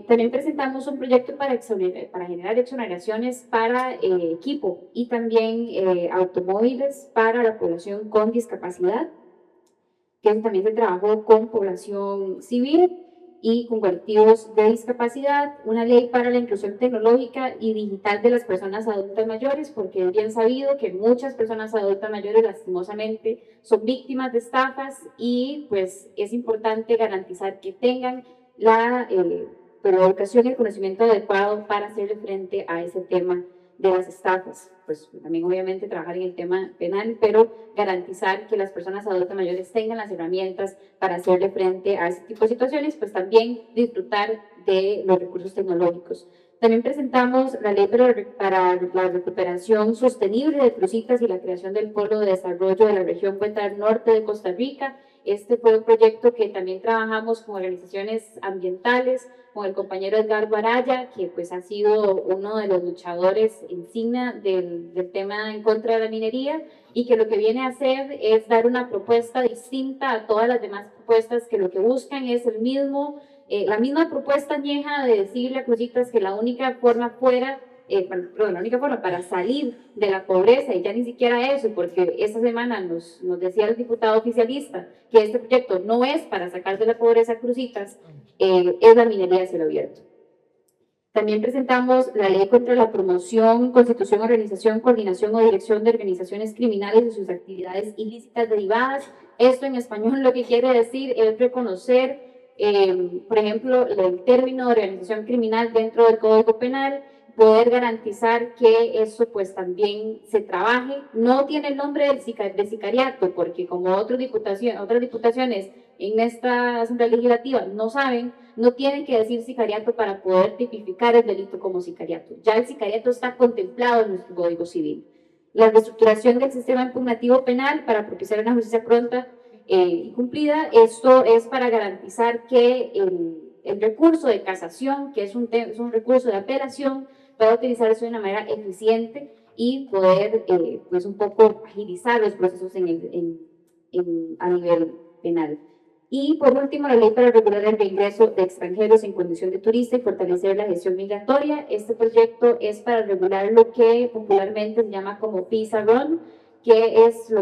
También presentamos un proyecto para generar exoneraciones para equipo y también automóviles para la población con discapacidad, que también se trabajó con población civil y con colectivos de discapacidad, una ley para la inclusión tecnológica y digital de las personas adultas mayores, porque es bien sabido que muchas personas adultas mayores lastimosamente son víctimas de estafas, y pues es importante garantizar que tengan la educación y el conocimiento adecuado para hacerle frente a ese tema de las estafas. Pues también obviamente trabajar en el tema penal, pero garantizar que las personas adultas mayores tengan las herramientas para hacerle frente a ese tipo de situaciones, pues también disfrutar de los recursos tecnológicos. También presentamos la ley para la recuperación sostenible de Cruzitas y la creación del Polo de Desarrollo de la región Cuenca del Norte de Costa Rica. Este fue un proyecto que también trabajamos con organizaciones ambientales, con el compañero Edgardo Araya, que pues ha sido uno de los luchadores insignia del tema en contra de la minería, y que lo que viene a hacer es dar una propuesta distinta a todas las demás propuestas que lo que buscan es la misma propuesta añeja de decirle a Cruzitas que la única forma para salir de la pobreza, y ya ni siquiera eso, porque esta semana nos decía el diputado oficialista que este proyecto no es para sacar de la pobreza a Cruzitas, es la minería a cielo abierto. También presentamos la ley contra la promoción, constitución, organización, coordinación o dirección de organizaciones criminales y sus actividades ilícitas derivadas. Esto en español lo que quiere decir es reconocer, por ejemplo, el término de organización criminal dentro del Código Penal, poder garantizar que eso pues también se trabaje. No tiene el nombre de sicariato, porque como otras diputaciones en esta Asamblea Legislativa no saben, no tienen que decir sicariato para poder tipificar el delito como sicariato. Ya el sicariato está contemplado en nuestro Código Civil. La reestructuración del sistema impugnativo penal para propiciar una justicia pronta y cumplida. Esto es para garantizar que el recurso de casación, que es un recurso de apelación, pueda utilizarse de una manera eficiente y poder pues un poco agilizar los procesos a nivel penal. Y por último, la ley para regular el reingreso de extranjeros en condición de turista y fortalecer la gestión migratoria. Este proyecto es para regular lo que popularmente se llama como visa run, que es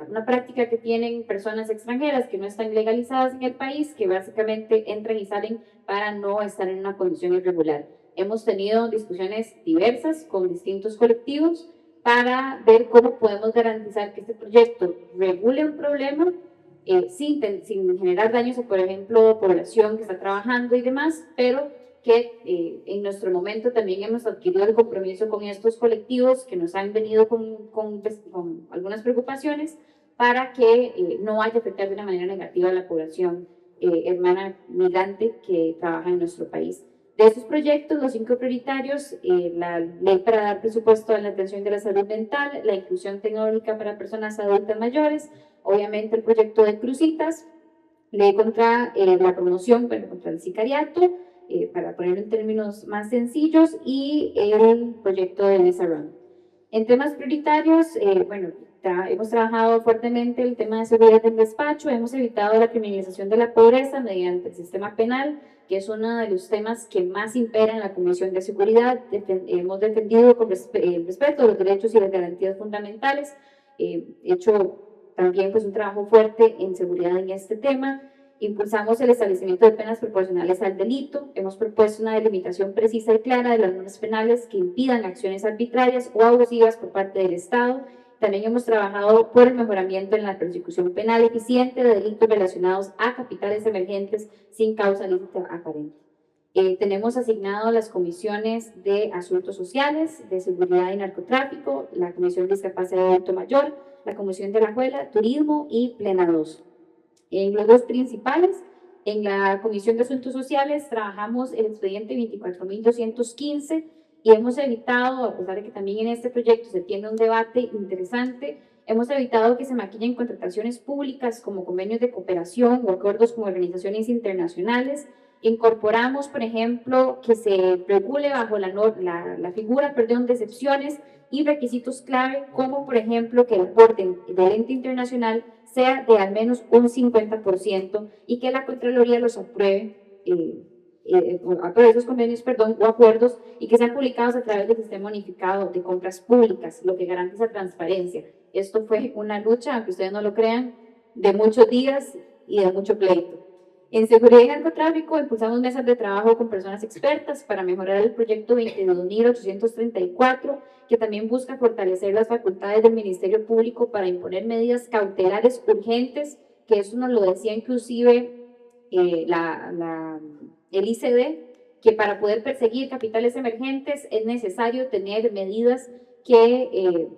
una práctica que tienen personas extranjeras que no están legalizadas en el país, que básicamente entran y salen para no estar en una condición irregular. Hemos tenido discusiones diversas con distintos colectivos para ver cómo podemos garantizar que este proyecto regule un problema sin generar daños a, por ejemplo, población que está trabajando y demás, pero que en nuestro momento también hemos adquirido el compromiso con estos colectivos que nos han venido con algunas preocupaciones para que no vaya a afectar de una manera negativa a la población hermana migrante que trabaja en nuestro país. De estos proyectos, los 5 prioritarios, la ley para dar presupuesto a la atención de la salud mental, la inclusión tecnológica para personas adultas mayores, obviamente el proyecto de Cruzitas, ley contra la promoción, contra el sicariato, para ponerlo en términos más sencillos, y el proyecto de Visa Run. En temas prioritarios, bueno, hemos trabajado fuertemente el tema de seguridad del despacho, hemos evitado la criminalización de la pobreza mediante el sistema penal, que es uno de los temas que más impera en la Comisión de Seguridad. Hemos defendido con el respeto a los derechos y las garantías fundamentales, hecho también pues un trabajo fuerte en seguridad en este tema. Impulsamos el establecimiento de penas proporcionales al delito, hemos propuesto una delimitación precisa y clara de las normas penales que impidan acciones arbitrarias o abusivas por parte del Estado. También hemos trabajado por el mejoramiento en la persecución penal eficiente de delitos relacionados a capitales emergentes sin causa lícita aparente. Tenemos asignado las comisiones de asuntos sociales, de seguridad y narcotráfico, la comisión de discapacidad de adulto mayor, la comisión de la Alajuela, turismo y plena 2. En los dos principales, en la Comisión de Asuntos Sociales trabajamos el expediente 24.215 y hemos evitado, a pesar de que también en este proyecto se tiene un debate interesante, hemos evitado que se maquillen contrataciones públicas como convenios de cooperación o acuerdos con organizaciones internacionales. Incorporamos, por ejemplo, que se regule bajo la figura de excepciones y requisitos clave, como por ejemplo que el aporte del ente internacional sea de al menos un 50% y que la Contraloría los apruebe, esos convenios o acuerdos y que sean publicados a través del sistema unificado de compras públicas, lo que garantiza transparencia. Esto fue una lucha, aunque ustedes no lo crean, de muchos días y de mucho pleito. En seguridad y narcotráfico impulsamos mesas de trabajo con personas expertas para mejorar el proyecto 22.834, que también busca fortalecer las facultades del Ministerio Público para imponer medidas cautelares urgentes, que eso nos lo decía inclusive el ICD, que para poder perseguir capitales emergentes es necesario tener medidas que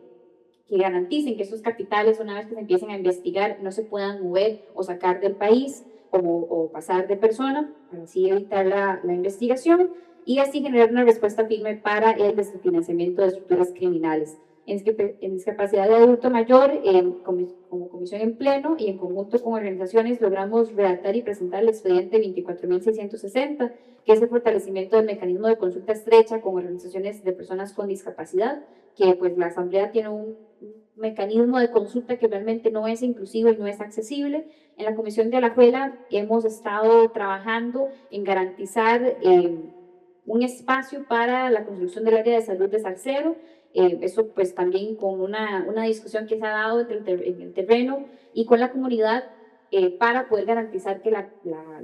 garanticen que esos capitales, una vez que se empiecen a investigar, no se puedan mover o sacar del país o pasar de persona, para así evitar la investigación y así generar una respuesta firme para el desfinanciamiento de estructuras criminales. En discapacidad de adulto mayor, como comisión en pleno y en conjunto con organizaciones, logramos redactar y presentar el expediente 24.660, que es el fortalecimiento del mecanismo de consulta estrecha con organizaciones de personas con discapacidad, que pues la Asamblea tiene un mecanismo de consulta que realmente no es inclusivo y no es accesible. En la Comisión de Alajuela hemos estado trabajando en garantizar un espacio para la construcción del área de salud de Salcedo. Eso pues también con una discusión que se ha dado en el terreno y con la comunidad para poder garantizar que la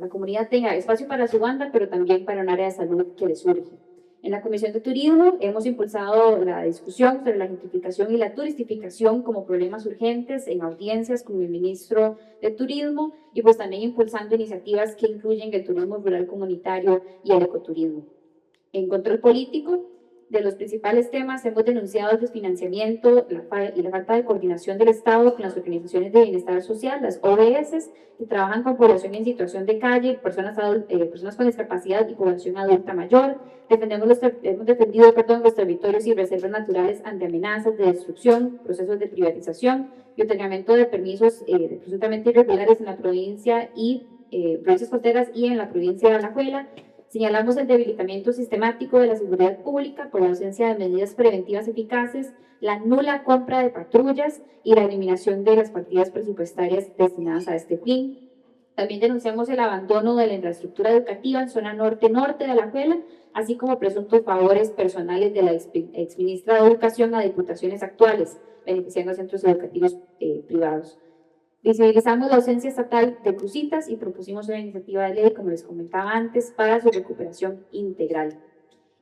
comunidad tenga espacio para su banda, pero también para un área de salud que le surge. En la Comisión de Turismo hemos impulsado la discusión sobre la gentrificación y la turistificación como problemas urgentes en audiencias con el ministro de Turismo y pues también impulsando iniciativas que incluyen el turismo rural comunitario y el ecoturismo. En control político, de los principales temas hemos denunciado el desfinanciamiento y la falta de coordinación del Estado con las organizaciones de bienestar social, las OBS, que trabajan con población en situación de calle, personas con discapacidad y población adulta mayor. Hemos defendido los territorios y reservas naturales ante amenazas de destrucción, procesos de privatización y otorgamiento de permisos presuntamente irregulares en la provincia y provincias costeras y en la provincia de Alajuela. Señalamos el debilitamiento sistemático de la seguridad pública por la ausencia de medidas preventivas eficaces, la nula compra de patrullas y la eliminación de las partidas presupuestarias destinadas a este fin. También denunciamos el abandono de la infraestructura educativa en zona norte-norte de Alajuela, así como presuntos favores personales de la exministra de Educación a diputaciones actuales, beneficiando a centros educativos privados. Visibilizamos la ausencia estatal de crucitas y propusimos una iniciativa de ley, como les comentaba antes, para su recuperación integral.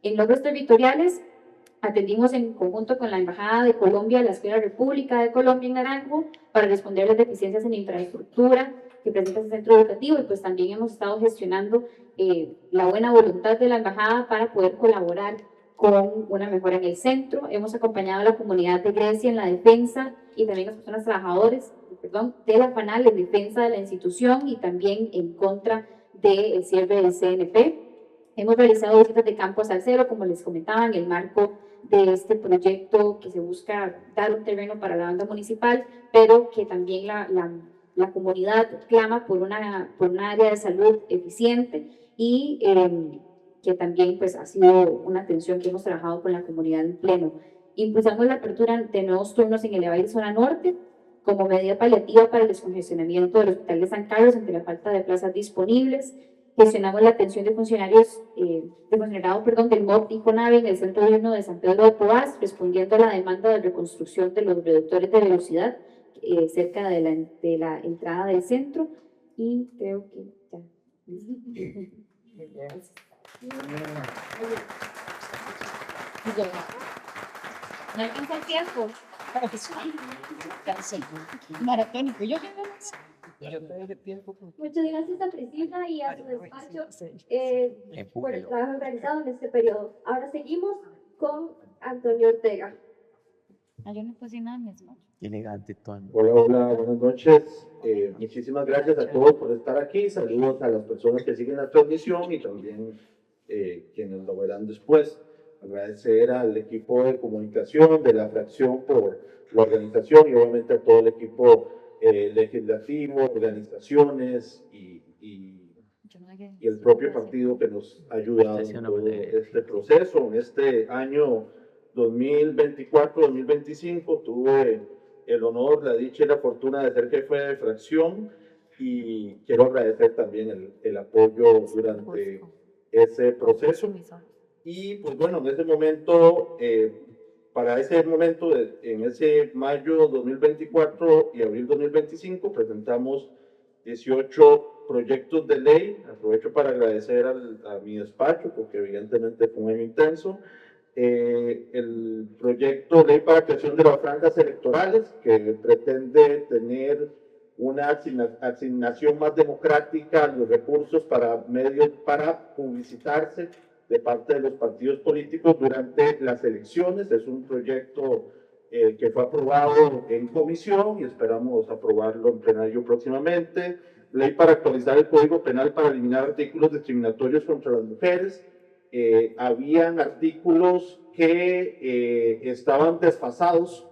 En logros territoriales, atendimos en conjunto con la Embajada de Colombia a la Escuela República de Colombia en Naranjo para responder a las deficiencias en infraestructura que presenta este centro educativo y pues también hemos estado gestionando la buena voluntad de la Embajada para poder colaborar con una mejora en el centro. Hemos acompañado a la comunidad de Grecia en la defensa y también a las personas trabajadoras de la FANAL en defensa de la institución y también en contra del cierre del CNP. Hemos realizado visitas de campo a Salcedo, como les comentaba, en el marco de este proyecto que se busca dar un terreno para la banda municipal, pero que también la comunidad clama por una área de salud eficiente y que también pues, ha sido una atención que hemos trabajado con la comunidad en pleno. Impulsamos la apertura de nuevos turnos en Elevador Zona Norte como medida paliativa para el descongestionamiento del Hospital de San Carlos ante la falta de plazas disponibles. Gestionamos la atención de funcionarios, del MOP y CONAVE en el Centro de Gobierno de San Pedro de Poás, respondiendo a la demanda de reconstrucción de los reductores de velocidad cerca de la entrada del centro. Y creo que ya. No alcanza el tiempo. Maratónico, yo Muchas gracias a Priscila y a su despacho por el Empújelo. trabajo realizado en este periodo. Ahora seguimos con Antonio Ortega. yo no puse nada mismo. Elegante, Tony. Hola, hola, buenas noches. Muchísimas gracias a todos por estar aquí. Saludos a las personas que siguen la transmisión y también quienes lo verán después. Agradecer al equipo de comunicación de la fracción por la organización y obviamente a todo el equipo legislativo, organizaciones y el propio partido que nos ha ayudado en todo este proceso. En este año 2024-2025 tuve el honor, la dicha y la fortuna de ser jefe de fracción y quiero agradecer también el apoyo durante ese proceso. Y pues bueno, en ese momento, para ese momento, en ese mayo 2024 y abril 2025, presentamos 18 proyectos de ley. Aprovecho para agradecer a mi despacho, porque evidentemente fue un año intenso. El proyecto de ley para creación de las franjas electorales, que pretende tener una asignación más democrática de los recursos para medios para publicitarse de parte de los partidos políticos durante las elecciones. Es un proyecto que fue aprobado en comisión y esperamos aprobarlo en plenario próximamente. Ley para actualizar el Código Penal para eliminar artículos discriminatorios contra las mujeres. Habían artículos que estaban desfasados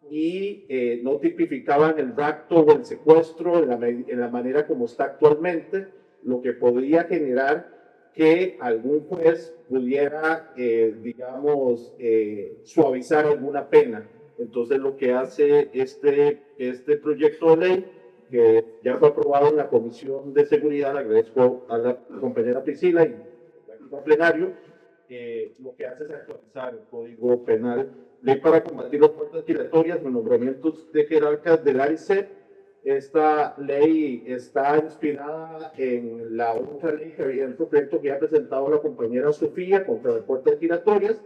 y no tipificaban el rapto o el secuestro en la manera como está actualmente, lo que podría generar que algún juez pudiera, suavizar alguna pena. Entonces, lo que hace este proyecto de ley, que ya fue aprobado en la Comisión de Seguridad, le agradezco a la compañera Priscila y al plenario, lo que hace es actualizar el Código Penal. Ley para combatir las puertas giratorias, los nombramientos de jerarcas del ARICEP. Esta ley está inspirada en la otra ley, en otro proyecto que ha presentado la compañera Sofía contra las puertas giratorias,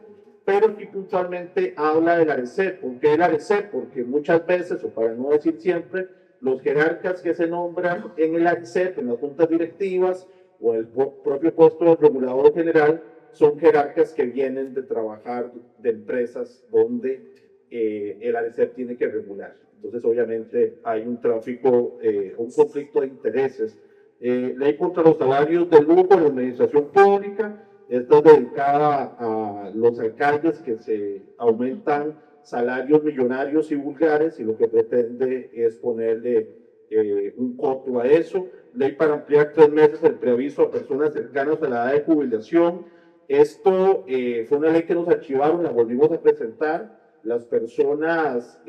pero aquí puntualmente habla del ARECEP. ¿Por qué el ARECEP? Porque muchas veces, o para no decir siempre, los jerarcas que se nombran en el ARECEP, en las juntas directivas o en el propio puesto del regulador general, son jerarcas que vienen de trabajar de empresas donde el ARECEP tiene que regular. Entonces, obviamente, hay un tráfico, un conflicto de intereses. Ley contra los salarios de lujo en la administración pública. Esta es dedicada a los alcaldes que se aumentan salarios millonarios y vulgares y lo que pretende es ponerle un coto a eso. Ley para ampliar 3 meses el preaviso a personas cercanas a la edad de jubilación. Esto fue una ley que nos archivaron, la volvimos a presentar. Las personas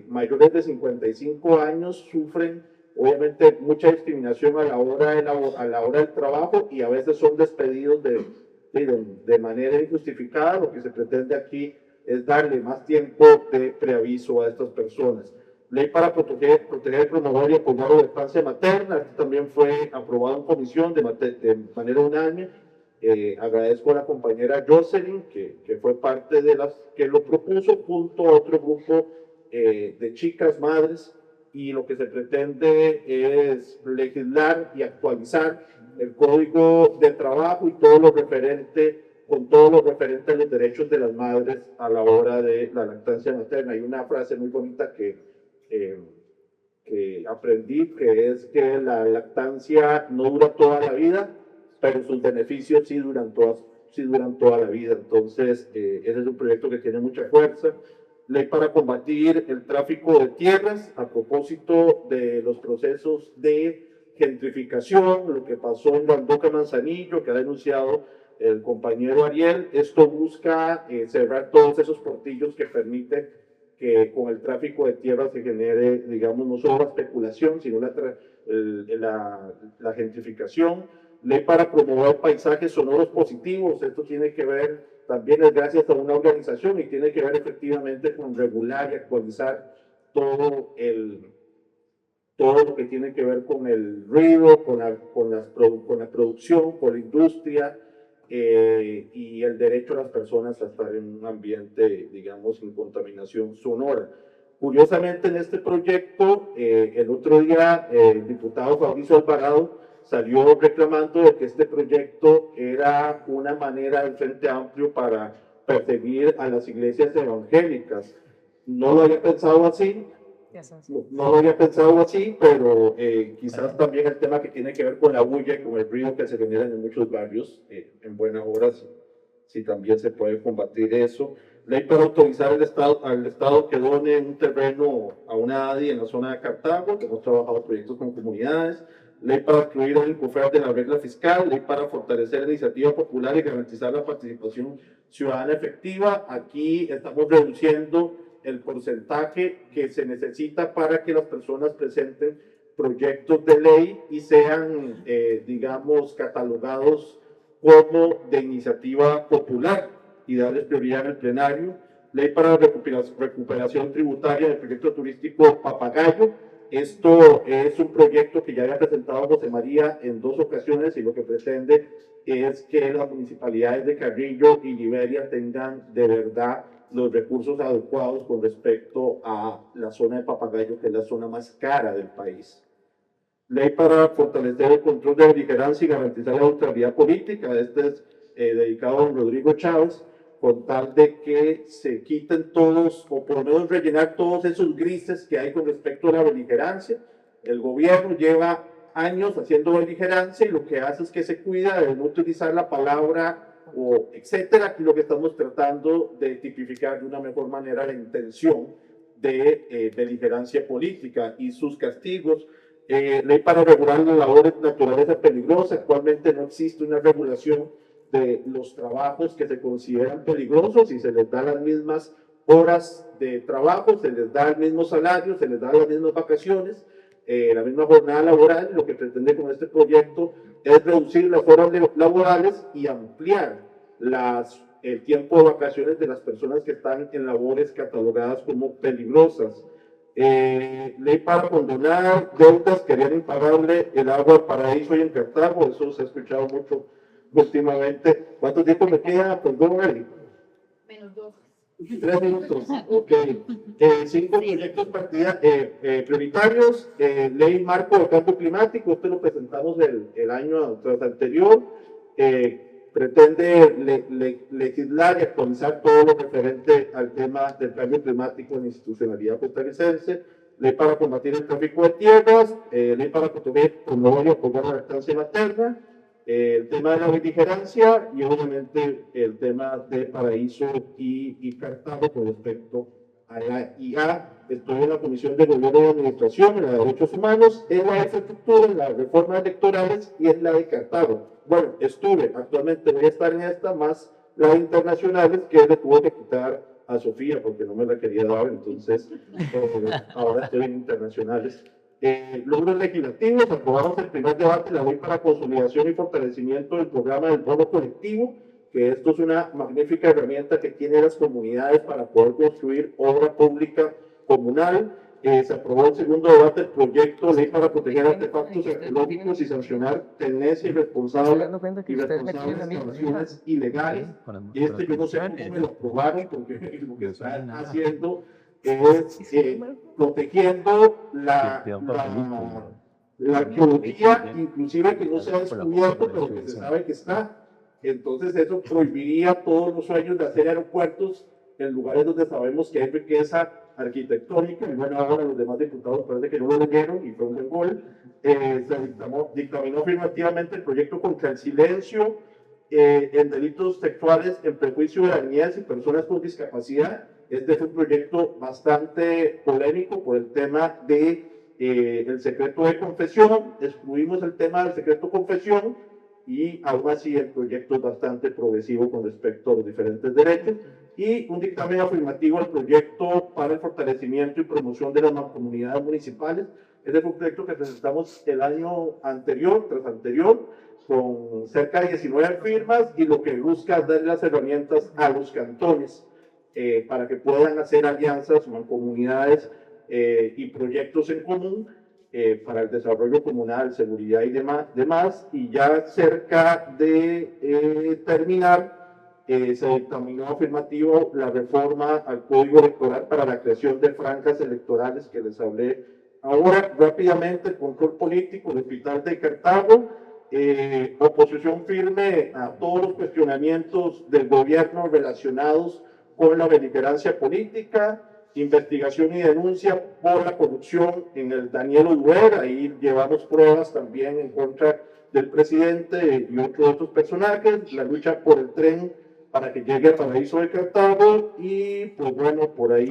mayores de 55 años sufren obviamente mucha discriminación a la hora del trabajo y a veces son despedidos de manera injustificada. Lo que se pretende aquí es darle más tiempo de preaviso a estas personas. Ley para proteger, promover y apoyar la lactancia materna. Esto también fue aprobado en comisión de manera unánime. Agradezco a la compañera Jocelyn, que fue parte de las que lo propuso, junto a otro grupo de chicas madres, y lo que se pretende es legislar y actualizar el Código de Trabajo y todo lo referente, con todo lo referente a los derechos de las madres a la hora de la lactancia materna. Hay una frase muy bonita que aprendí, que es que la lactancia no dura toda la vida, pero sus beneficios sí duran toda la vida. Entonces, ese es un proyecto que tiene mucha fuerza. Ley para combatir el tráfico de tierras, a propósito de los procesos de gentrificación, lo que pasó en Bandoca Manzanillo, que ha denunciado el compañero Ariel. Esto busca cerrar todos esos portillos que permiten que con el tráfico de tierra se genere, digamos, no solo la especulación, sino la gentrificación. Ley para promover paisajes sonoros positivos. Esto tiene que ver, también es gracias a una organización y tiene que ver efectivamente con regular y actualizar todo lo que tiene que ver con el ruido, con la producción, con la industria y el derecho de las personas a estar en un ambiente, digamos, sin contaminación sonora. Curiosamente, en este proyecto, el otro día, el diputado Fabricio Alvarado salió reclamando de que este proyecto era una manera del Frente Amplio para perseguir a las iglesias evangélicas. No lo había pensado así. No lo había pensado así, pero quizás también el tema que tiene que ver con la bulla y con el ruido que se genera en muchos barrios, en buenas horas, si también se puede combatir eso. Ley para autorizar al Estado que done un terreno a una ADI en la zona de Cartago, que hemos trabajado proyectos con comunidades. Ley para excluir el COFER de la regla fiscal. Ley para fortalecer la iniciativa popular y garantizar la participación ciudadana efectiva. Aquí estamos reduciendo el porcentaje que se necesita para que las personas presenten proyectos de ley y sean, digamos, catalogados como de iniciativa popular y darles prioridad en el plenario. Ley para recuperación tributaria del proyecto turístico Papagayo. Esto es un proyecto que ya había presentado José María en 2 ocasiones y lo que pretende es que las municipalidades de Carrillo y Liberia tengan de verdad los recursos adecuados con respecto a la zona de Papagayo, que es la zona más cara del país. Ley para fortalecer el control de beligerancia y garantizar la neutralidad política. Este es dedicado a don Rodrigo Chávez, con tal de que se quiten todos, o por lo menos rellenar todos esos grises que hay con respecto a la beligerancia. El gobierno lleva años haciendo beligerancia y lo que hace es que se cuida de no utilizar la palabra o etcétera. Aquí lo que estamos tratando de tipificar de una mejor manera la intención de beligerancia política y sus castigos. Ley para regular las labores de naturaleza peligrosa. Actualmente no existe una regulación de los trabajos que se consideran peligrosos y se les da las mismas horas de trabajo, se les da el mismo salario, se les da las mismas vacaciones, la misma jornada laboral. Lo que pretende con este proyecto es reducir las horas laborales y ampliar el tiempo de vacaciones de las personas que están en labores catalogadas como peligrosas. Ley para condonar deudas que harían impagable el agua al paraíso y en Cartago. Eso se ha escuchado mucho últimamente. ¿Cuánto tiempo me queda? Perdón, Eli. Menos 2. 3 minutos. Ok. 5 proyectos prioritarios. Ley marco de cambio climático. Esto lo presentamos el año anterior. Pretende legislar y actualizar todo lo referente al tema del cambio climático en la institucionalidad costarricense. Ley para combatir el tráfico de tierras. Ley para promover y apoyar la lactancia materna. El tema de la beligerancia y obviamente el tema de Paraíso y Cartago con respecto a la IA. Estoy en la Comisión de Gobierno y Administración, en la de Derechos Humanos, en la infraestructura, en las reformas electorales y en la de Cartago. Bueno, actualmente voy a estar en esta, más las internacionales, que le tuvo que quitar a Sofía porque no me la quería dar, entonces ahora estoy en internacionales. Logros legislativos. Aprobamos el primer debate de la ley para consolidación y fortalecimiento del programa del bono colectivo, que esto es una magnífica herramienta que tienen las comunidades para poder construir obra pública comunal. Se aprobó el segundo debate del proyecto ley para proteger artefactos arqueológicos y sancionar tenencia irresponsable y responsables instalaciones ilegales. Y yo no sé cómo me lo aprobaron, porque lo que están haciendo es protegiendo la arqueología, inclusive que no se ha descubierto, pero que se sabe que está. Entonces eso prohibiría todos los sueños de hacer aeropuertos en lugares donde sabemos que hay riqueza arquitectónica. Y bueno, ahora los demás diputados parece que no lo leyeron y fue un buen gol. Se dictaminó afirmativamente el proyecto contra el silencio en delitos sexuales en perjuicio de la niñez y personas con discapacidad. Este es un proyecto bastante polémico por el tema de el secreto de confesión. Excluimos el tema del secreto de confesión y aún así el proyecto es bastante progresivo con respecto a los diferentes derechos, y un dictamen afirmativo al proyecto para el fortalecimiento y promoción de las mancomunidades municipales. Este fue un proyecto que presentamos el año anterior, tras anterior, con cerca de 19 firmas, y lo que busca es dar las herramientas a los cantones para que puedan hacer alianzas, mancomunidades y proyectos en común para el desarrollo comunal, seguridad y demás. Y ya cerca de terminar, se dictaminó afirmativo la reforma al Código Electoral para la creación de franjas electorales que les hablé ahora. Rápidamente, el control político, el Hospital de Cartago, oposición firme a todos los cuestionamientos del gobierno relacionados con la beligerancia política, investigación y denuncia por la corrupción en el Daniel Oduber. Ahí llevamos pruebas también en contra del presidente y otros personajes, la lucha por el tren para que llegue a Paraíso de Cartago, y pues bueno, por ahí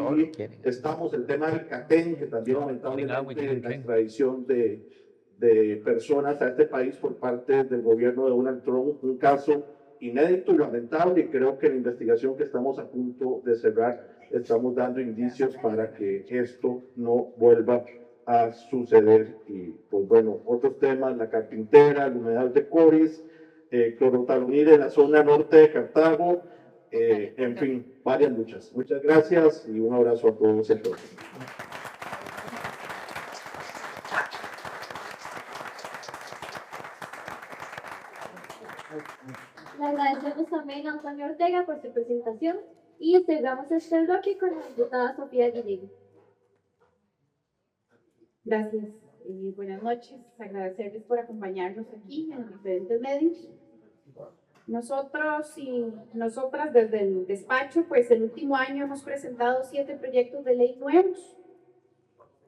estamos el tema del CATEN, que también lamentablemente la extradición de personas a este país por parte del gobierno de Donald Trump, un caso inédito y lamentable, y creo que la investigación que estamos a punto de cerrar estamos dando indicios para que esto no vuelva a suceder. Y pues bueno, otros temas, la carpintera, el humedal de Coris, clorotalonil en la zona norte de Cartago, en fin, varias luchas. Muchas gracias y un abrazo a todos y a todas. Le agradecemos también a Antonio Ortega por su presentación y cerramos este bloque con la diputada Sofía Guillermo. Gracias. Buenas noches. Agradecerles por acompañarnos aquí en los diferentes medios. Nosotros y nosotras desde el despacho, pues el último año hemos presentado 7 proyectos de ley nuevos,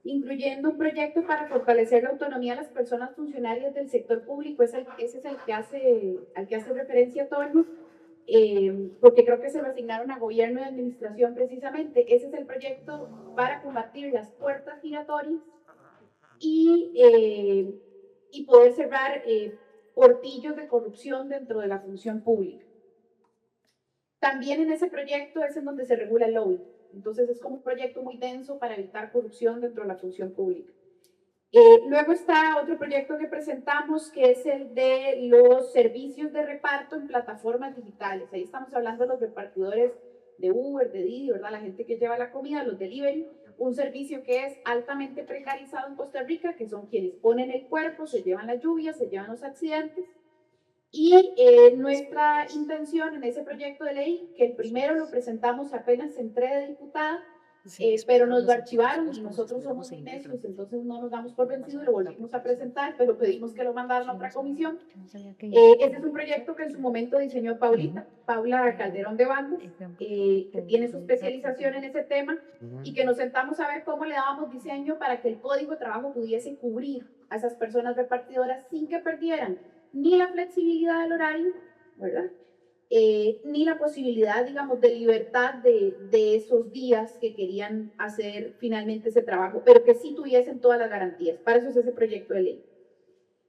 incluyendo un proyecto para fortalecer la autonomía de las personas funcionarias del sector público. Ese es el que al que hace referencia Toño, porque creo que se lo asignaron a gobierno y administración precisamente. Ese es el proyecto para combatir las puertas giratorias y poder cerrar portillos de corrupción dentro de la función pública. También en ese proyecto es en donde se regula el lobby. Entonces es como un proyecto muy denso para evitar corrupción dentro de la función pública. Luego está otro proyecto que presentamos, que es el de los servicios de reparto en plataformas digitales. Ahí estamos hablando de los repartidores de Uber, de Didi, ¿verdad? La gente que lleva la comida, los delivery. Un servicio que es altamente precarizado en Costa Rica, que son quienes ponen el cuerpo, se llevan la lluvia, se llevan los accidentes. Y nuestra intención en ese proyecto de ley, que el primero lo presentamos apenas entré de diputada, pero nos lo archivaron y nosotros somos necios, entonces no nos damos por vencidos, lo volvimos a presentar, pero pedimos que lo mandaran a otra comisión. Este es un proyecto que en su momento diseñó Paula Calderón de Bandas, que tiene su especialización en ese tema, y que nos sentamos a ver cómo le dábamos diseño para que el Código de Trabajo pudiese cubrir a esas personas repartidoras sin que perdieran ni la flexibilidad del horario, ¿verdad? Ni la posibilidad, digamos, de libertad de esos días que querían hacer finalmente ese trabajo, pero que sí tuviesen todas las garantías. Para eso es ese proyecto de ley.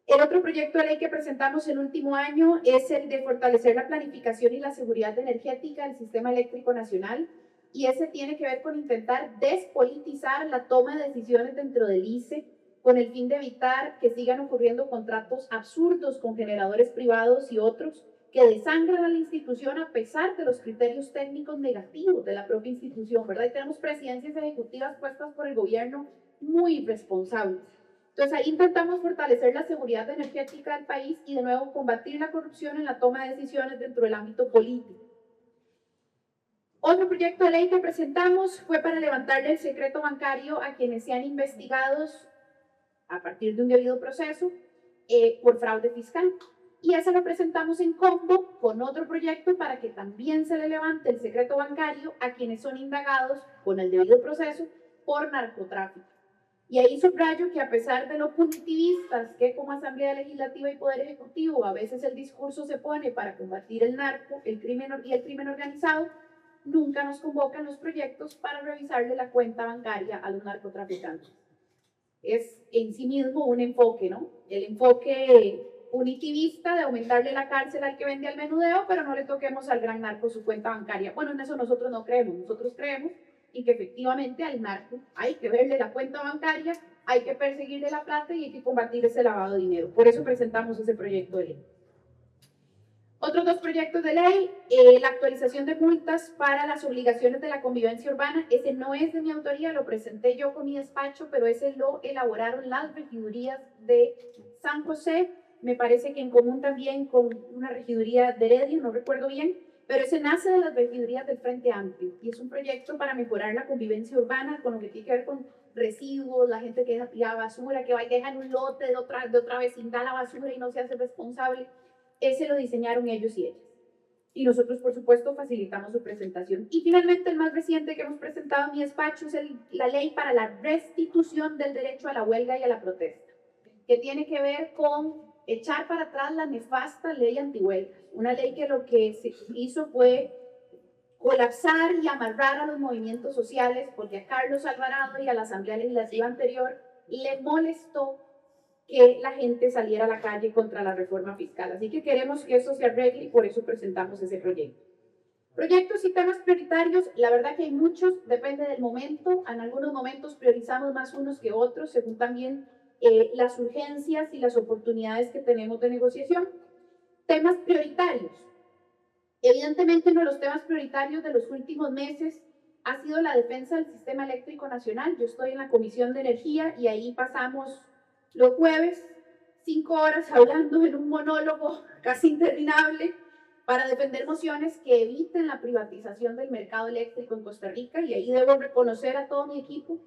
El otro proyecto de ley que presentamos el último año es el de fortalecer la planificación y la seguridad energética del sistema eléctrico nacional, y ese tiene que ver con intentar despolitizar la toma de decisiones dentro del ICE, con el fin de evitar que sigan ocurriendo contratos absurdos con generadores privados y otros que desangran a la institución a pesar de los criterios técnicos negativos de la propia institución, ¿verdad? Y tenemos presidencias ejecutivas puestas por el gobierno muy irresponsables. Entonces ahí intentamos fortalecer la seguridad energética del país y de nuevo combatir la corrupción en la toma de decisiones dentro del ámbito político. Otro proyecto de ley que presentamos fue para levantarle el secreto bancario a quienes sean investigados a partir de un debido proceso por fraude fiscal. Y ese lo presentamos en combo con otro proyecto para que también se le levante el secreto bancario a quienes son indagados con el debido proceso por narcotráfico. Y ahí subrayo que a pesar de lo punitivistas que como Asamblea Legislativa y Poder Ejecutivo a veces el discurso se pone para combatir el narco, el crimen organizado, nunca nos convocan los proyectos para revisarle la cuenta bancaria a los narcotraficantes. Es en sí mismo un enfoque, ¿no? El enfoque punitivista de aumentarle la cárcel al que vende al menudeo, pero no le toquemos al gran narco su cuenta bancaria. Bueno, en eso nosotros no creemos. Nosotros creemos en que efectivamente al narco hay que verle la cuenta bancaria, hay que perseguirle la plata y hay que combatir ese lavado de dinero. Por eso presentamos ese proyecto de ley. Otros dos proyectos de ley, la actualización de multas para las obligaciones de la convivencia urbana. Ese no es de mi autoría, lo presenté yo con mi despacho, pero ese lo elaboraron las regidurías de San José. Me parece que en común también con una regiduría de Heredia, no recuerdo bien, pero ese nace de las regidurías del Frente Amplio y es un proyecto para mejorar la convivencia urbana con lo que tiene que ver con residuos, la gente que deja tirada basura, que va y deja en un lote de otra vecindad la basura y no se hace responsable. Ese lo diseñaron ellos y ellas. Y nosotros, por supuesto, facilitamos su presentación. Y finalmente, el más reciente que hemos presentado en mi despacho es la ley para la restitución del derecho a la huelga y a la protesta, que tiene que ver con echar para atrás la nefasta ley antihuelgas. Una ley que lo que se hizo fue colapsar y amarrar a los movimientos sociales, porque a Carlos Alvarado y a la Asamblea Legislativa anterior le molestó que la gente saliera a la calle contra la reforma fiscal. Así que queremos que eso se arregle y por eso presentamos ese proyecto. Proyectos y temas prioritarios, la verdad que hay muchos, depende del momento. En algunos momentos priorizamos más unos que otros, según también las urgencias y las oportunidades que tenemos de negociación. Temas prioritarios. Evidentemente, uno de los temas prioritarios de los últimos meses ha sido la defensa del sistema eléctrico nacional. Yo estoy en la Comisión de Energía y ahí pasamos los jueves 5 horas hablando en un monólogo casi interminable para defender mociones que eviten la privatización del mercado eléctrico en Costa Rica, y ahí debo reconocer a todo mi equipo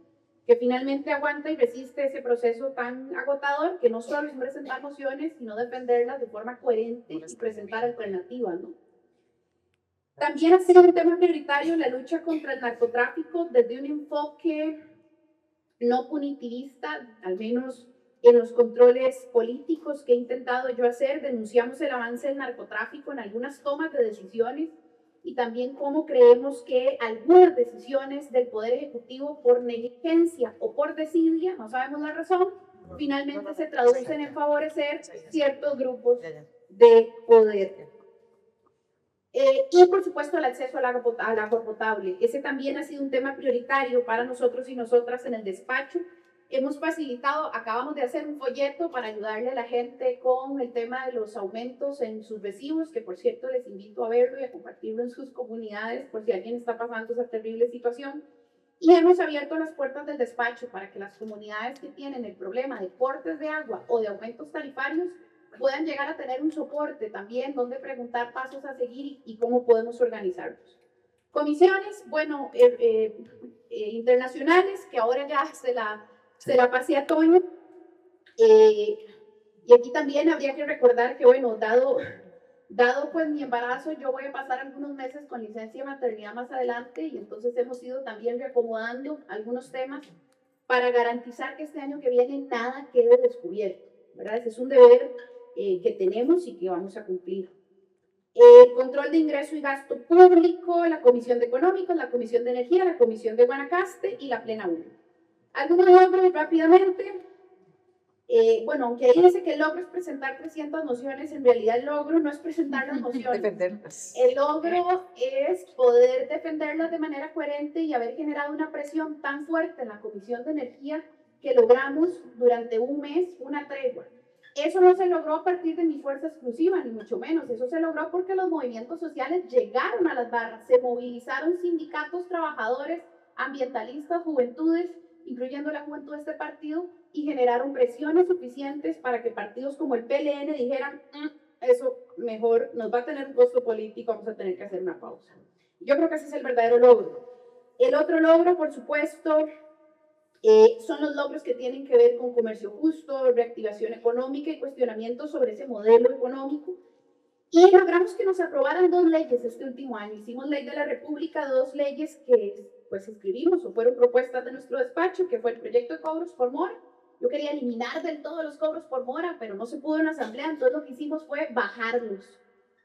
que finalmente aguanta y resiste ese proceso tan agotador, que no solo es presentar mociones, sino defenderlas de forma coherente y presentar alternativas, ¿no? También ha sido un tema prioritario la lucha contra el narcotráfico desde un enfoque no punitivista, al menos en los controles políticos que he intentado yo hacer. Denunciamos el avance del narcotráfico en algunas tomas de decisiones y también cómo creemos que algunas decisiones del Poder Ejecutivo por negligencia o por desidia, no sabemos la razón, finalmente se traducen en favorecer ciertos grupos de poder. Y por supuesto el acceso al agua potable. Ese también ha sido un tema prioritario para nosotros y nosotras en el despacho. Hemos facilitado, acabamos de hacer un folleto para ayudarle a la gente con el tema de los aumentos en sus recibos, que por cierto les invito a verlo y a compartirlo en sus comunidades por si alguien está pasando esa terrible situación. Y hemos abierto las puertas del despacho para que las comunidades que tienen el problema de cortes de agua o de aumentos tarifarios puedan llegar a tener un soporte también donde preguntar pasos a seguir y cómo podemos organizarlos. Comisiones, bueno, internacionales, que ahora ya se la pasé a Toño. Y aquí también habría que recordar que, bueno, dado pues mi embarazo, yo voy a pasar algunos meses con licencia de maternidad más adelante, y entonces hemos ido también reacomodando algunos temas para garantizar que este año que viene nada quede descubierto, ¿verdad? Ese es un deber que tenemos y que vamos a cumplir. El control de ingreso y gasto público, la Comisión de Económicos, la Comisión de Energía, la Comisión de Guanacaste y la Plena 1. Algunos logros rápidamente. Bueno, aunque ahí dice que el logro es presentar 300 mociones, en realidad el logro no es presentar las mociones. Defenderlas. El logro es poder defenderlas de manera coherente y haber generado una presión tan fuerte en la Comisión de Energía que logramos durante un mes una tregua. Eso no se logró a partir de mi fuerza exclusiva, ni mucho menos. Eso se logró porque los movimientos sociales llegaron a las barras, se movilizaron sindicatos, trabajadores, ambientalistas, juventudes, incluyendo la juventud de este partido, y generaron presiones suficientes para que partidos como el PLN dijeran, eso mejor nos va a tener un costo político, vamos a tener que hacer una pausa. Yo creo que ese es el verdadero logro. El otro logro, por supuesto, son los logros que tienen que ver con comercio justo, reactivación económica y cuestionamientos sobre ese modelo económico. Y logramos que nos aprobaran 2 leyes este último año. Hicimos Ley de la República, 2 leyes que pues escribimos o fueron propuestas de nuestro despacho, que fue el proyecto de cobros por mora. Yo quería eliminar del todo los cobros por mora, pero no se pudo en la asamblea, entonces lo que hicimos fue bajarlos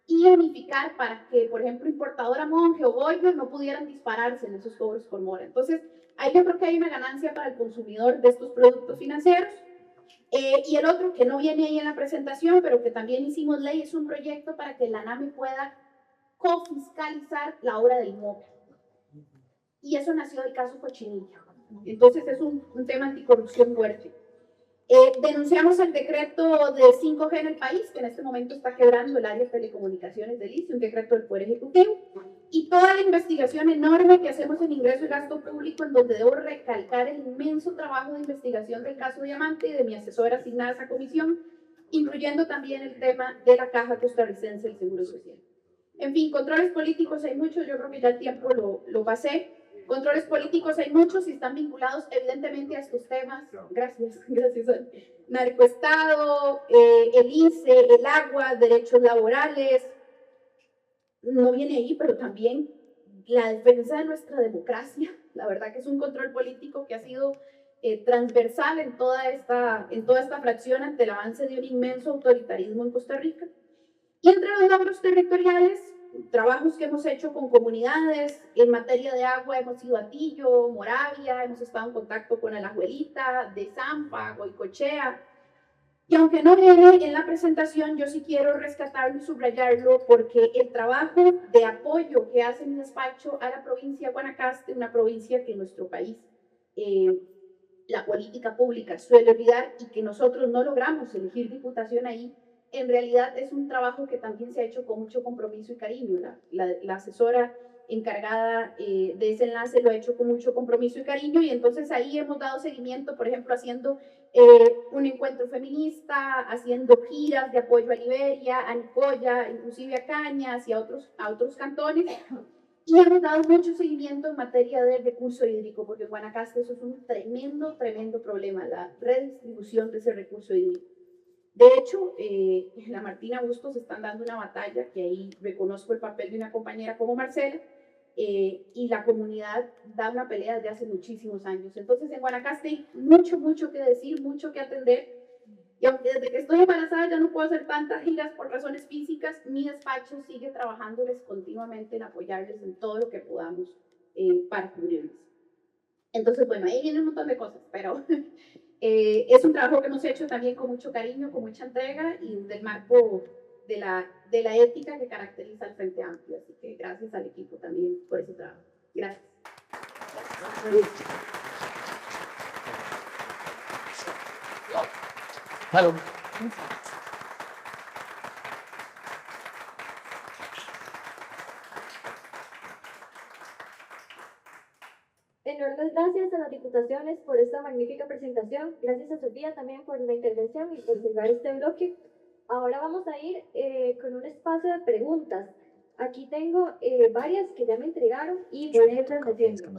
y unificar para que, por ejemplo, importadora Monje o Goyo no pudieran dispararse en esos cobros por mora. Entonces, ahí yo creo que hay una ganancia para el consumidor de estos productos financieros. Y el otro que no viene ahí en la presentación, pero que también hicimos ley, es un proyecto para que la NAMI pueda cofiscalizar la obra del MOP. Y eso nació del caso Cochinilla. Entonces es un tema anticorrupción fuerte. Denunciamos el decreto de 5G en el país, que en este momento está quebrando el área de telecomunicaciones del ICE, un decreto del Poder Ejecutivo, y toda la investigación enorme que hacemos en ingreso y gasto público, en donde debo recalcar el inmenso trabajo de investigación del caso Diamante y de mi asesora asignada a esa comisión, incluyendo también el tema de la Caja Costarricense del Seguro Social. En fin, controles políticos hay muchos, yo creo que ya el tiempo lo pasé. Controles políticos hay muchos y están vinculados evidentemente a estos temas. Gracias. Narcoestado, el INSE, el agua, derechos laborales. No viene ahí, pero también la defensa de nuestra democracia. La verdad que es un control político que ha sido transversal en toda esta fracción ante el avance de un inmenso autoritarismo en Costa Rica. Y entre los logros territoriales, trabajos que hemos hecho con comunidades, en materia de agua hemos ido a Tillo, Moravia, hemos estado en contacto con Alajuelita, de Zampa, Goicochea, y aunque no viene en la presentación, yo sí quiero rescatarlo y subrayarlo porque el trabajo de apoyo que hace mi despacho a la provincia de Guanacaste, una provincia que en nuestro país la política pública suele olvidar y que nosotros no logramos elegir diputación ahí, en realidad es un trabajo que también se ha hecho con mucho compromiso y cariño. La asesora encargada de ese enlace lo ha hecho con mucho compromiso y cariño, y entonces ahí hemos dado seguimiento, por ejemplo, haciendo un encuentro feminista, haciendo giras de apoyo a Liberia, a Nicoya, inclusive a Cañas y a otros cantones, y hemos dado mucho seguimiento en materia de recurso hídrico, porque en Guanacaste eso es un tremendo problema, la redistribución de ese recurso hídrico. De hecho, la Martina Bustos están dando una batalla, que ahí reconozco el papel de una compañera como Marcela, y la comunidad da una pelea desde hace muchísimos años. Entonces, en Guanacaste hay mucho que decir, mucho que atender, y aunque desde que estoy embarazada ya no puedo hacer tantas giras por razones físicas, mi despacho sigue trabajándoles continuamente en apoyarles en todo lo que podamos para cubrirles. Entonces, bueno, ahí viene un montón de cosas, pero es un trabajo que hemos hecho también con mucho cariño, con mucha entrega y del marco de la ética que caracteriza al Frente Amplio. Así que gracias al equipo también por ese trabajo. Gracias. Hello. Enormes gracias a las diputaciones por esta magnífica presentación. Gracias a Sofía también por la intervención y por cerrar este bloque. Ahora vamos a ir con un espacio de preguntas. Aquí tengo varias que ya me entregaron y voy a irlas leyendo.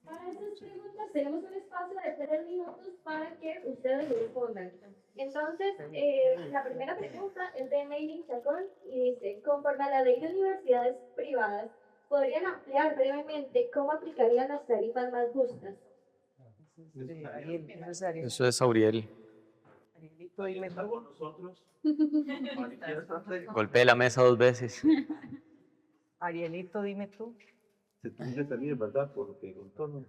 Para estas preguntas tenemos un espacio de 3 minutos para que ustedes respondan. Entonces, la primera pregunta es de Maylin Chacón y dice: conforme a la ley de universidades privadas, ¿podrían ampliar brevemente cómo aplicarían las tarifas más justas? Eso es Auriel. Golpeé la mesa 2 veces. Arielito, dime tú. Se tiene que salir, ¿verdad? Porque con todo.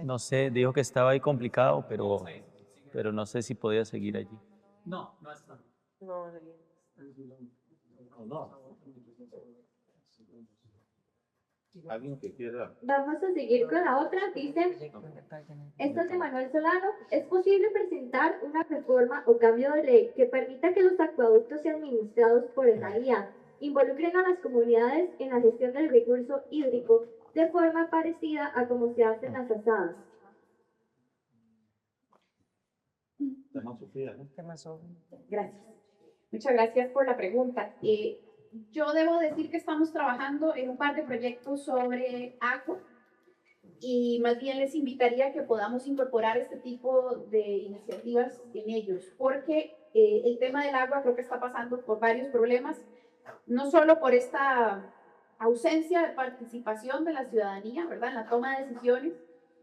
No sé, dijo que estaba ahí complicado, pero no sé si podía seguir allí. No, Alguien que quiera. Vamos a seguir con la otra. Dice, esta es de Manuel Solano: ¿es posible presentar una reforma o cambio de ley que permita que los acueductos sean administrados por el AIA involucren a las comunidades en la gestión del recurso hídrico de forma parecida a como se hacen las asadas? Gracias. Muchas gracias por la pregunta. Yo debo decir que estamos trabajando en un par de proyectos sobre agua y más bien les invitaría a que podamos incorporar este tipo de iniciativas en ellos, porque el tema del agua creo que está pasando por varios problemas, no solo por esta ausencia de participación de la ciudadanía, ¿verdad?, en la toma de decisiones,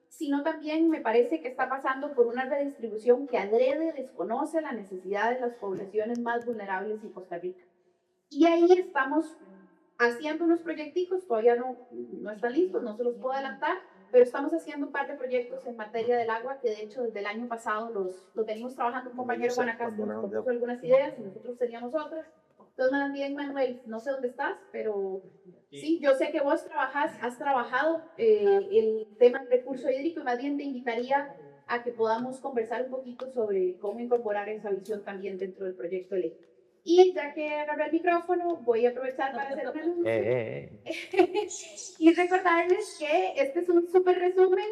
sino también me parece que está pasando por una redistribución que adrede desconoce la necesidad de las poblaciones más vulnerables en Costa Rica. Y ahí estamos haciendo unos proyecticos, todavía no están listos, no se los puedo adelantar, pero estamos haciendo un par de proyectos en materia del agua que de hecho desde el año pasado los venimos trabajando un compañero Guanacaste, nos propuso algunas ideas y nosotros teníamos otras. Entonces, más bien, Manuel, no sé dónde estás, pero sí, yo sé que vos has trabajado el tema del recurso hídrico y más bien te invitaría a que podamos conversar un poquito sobre cómo incorporar esa visión también dentro del proyecto de ley. Y ya que agarré el micrófono, voy a aprovechar para hacer un anuncio. Y recordarles que este es un súper resumen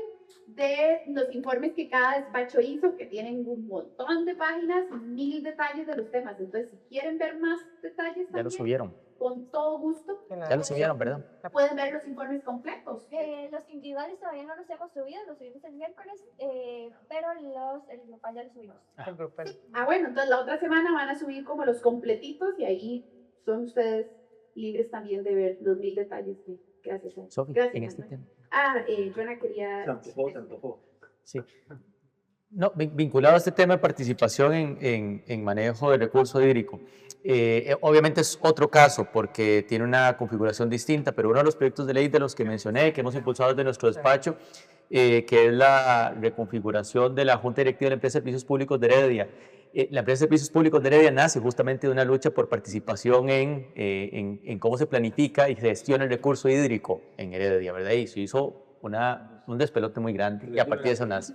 de los informes que cada despacho hizo, que tienen un montón de páginas, 1000 detalles de los temas. Entonces, si quieren ver más detalles Ya lo también, subieron. con todo gusto, Ya lo subieron, ¿verdad? pueden ver los informes completos. Los individuales todavía no los hemos subido, los subimos el miércoles, pero el grupal ya los subimos. Bueno, entonces la otra semana van a subir como los completitos y ahí son ustedes libres también de ver los 1000 detalles que haces. Sofi, Gracias, en este Manuel. tema. Joana quería... Se antojó. Sí. No, vinculado a este tema de participación en manejo del recurso hídrico, obviamente es otro caso porque tiene una configuración distinta, pero uno de los proyectos de ley de los que mencioné, que hemos impulsado desde nuestro despacho, que es la reconfiguración de la Junta Directiva de la Empresa de Servicios Públicos de Heredia. La Empresa de Servicios Públicos de Heredia nace justamente de una lucha por participación en cómo se planifica y se gestiona el recurso hídrico en Heredia, ¿verdad? Y se hizo un despelote muy grande y a partir de eso nace.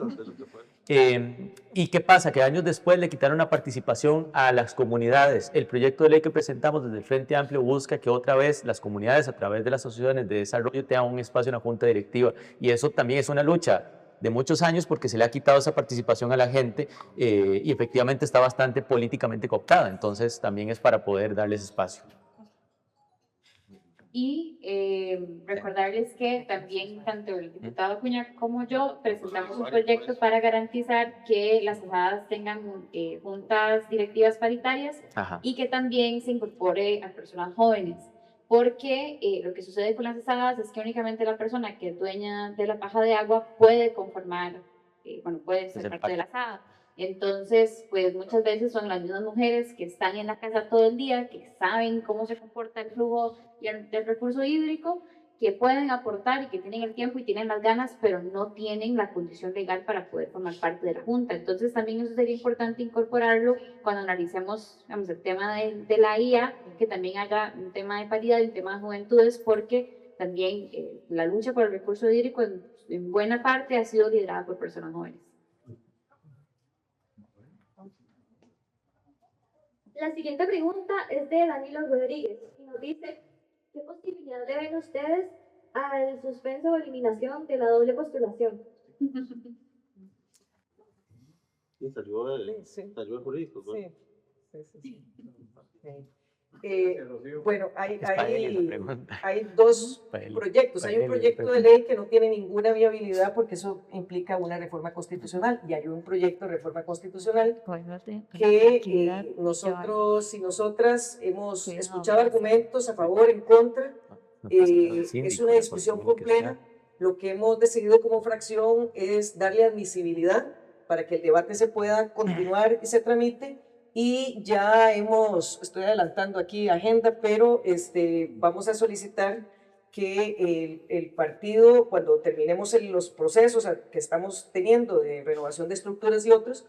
¿Y qué pasa? Que años después le quitaron la participación a las comunidades. El proyecto de ley que presentamos desde el Frente Amplio busca que otra vez las comunidades a través de las asociaciones de desarrollo tengan un espacio en la Junta Directiva y eso también es una lucha de muchos años porque se le ha quitado esa participación a la gente y efectivamente está bastante políticamente cooptada, entonces también es para poder darles espacio. Y recordarles que también tanto el diputado Acuña como yo presentamos un proyecto para garantizar que las asadas tengan juntas directivas paritarias. Ajá. Y que también se incorpore a personas jóvenes, porque lo que sucede con las asadas es que únicamente la persona que es dueña de la paja de agua puede conformar, puede ser parte de la asada. Entonces, pues muchas veces son las mismas mujeres que están en la casa todo el día, que saben cómo se comporta el flujo del recurso hídrico, que pueden aportar y que tienen el tiempo y tienen las ganas, pero no tienen la condición legal para poder formar parte de la Junta. Entonces, también eso sería importante incorporarlo cuando analicemos, el tema de la IA, que también haya un tema de paridad y un tema de juventudes, porque también la lucha por el recurso hídrico en buena parte ha sido liderada por personas jóvenes. La siguiente pregunta es de Danilo Rodríguez y nos dice: ¿qué posibilidad le ven ustedes al suspenso o eliminación de la doble postulación? Sí, salió el jurídico. Sí. Bueno, hay dos proyectos. Hay un proyecto de ley que no tiene ninguna viabilidad porque eso implica una reforma constitucional y hay un proyecto de reforma constitucional que nosotros y nosotras hemos escuchado argumentos a favor, en contra. Es una discusión compleja. Lo que hemos decidido como fracción es darle admisibilidad para que el debate se pueda continuar y se tramite. Y ya estoy adelantando aquí agenda, pero vamos a solicitar que el partido, cuando terminemos los procesos que estamos teniendo de renovación de estructuras y otros,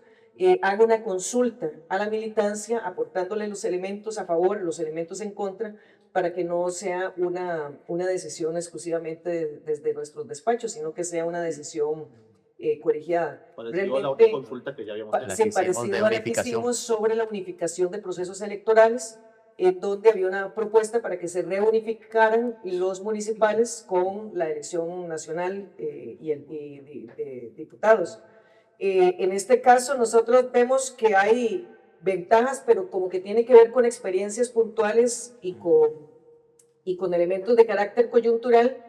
haga una consulta a la militancia, aportándole los elementos a favor, los elementos en contra, para que no sea una decisión exclusivamente desde nuestros despachos, sino que sea una decisión colegiada. Parecido a la otra consulta que ya habíamos hecho. Sí, parecido a la que hicimos sobre la unificación de procesos electorales, en donde había una propuesta para que se reunificaran los municipales con la elección nacional y de diputados. En este caso nosotros vemos que hay ventajas, pero como que tiene que ver con experiencias puntuales y con elementos de carácter coyuntural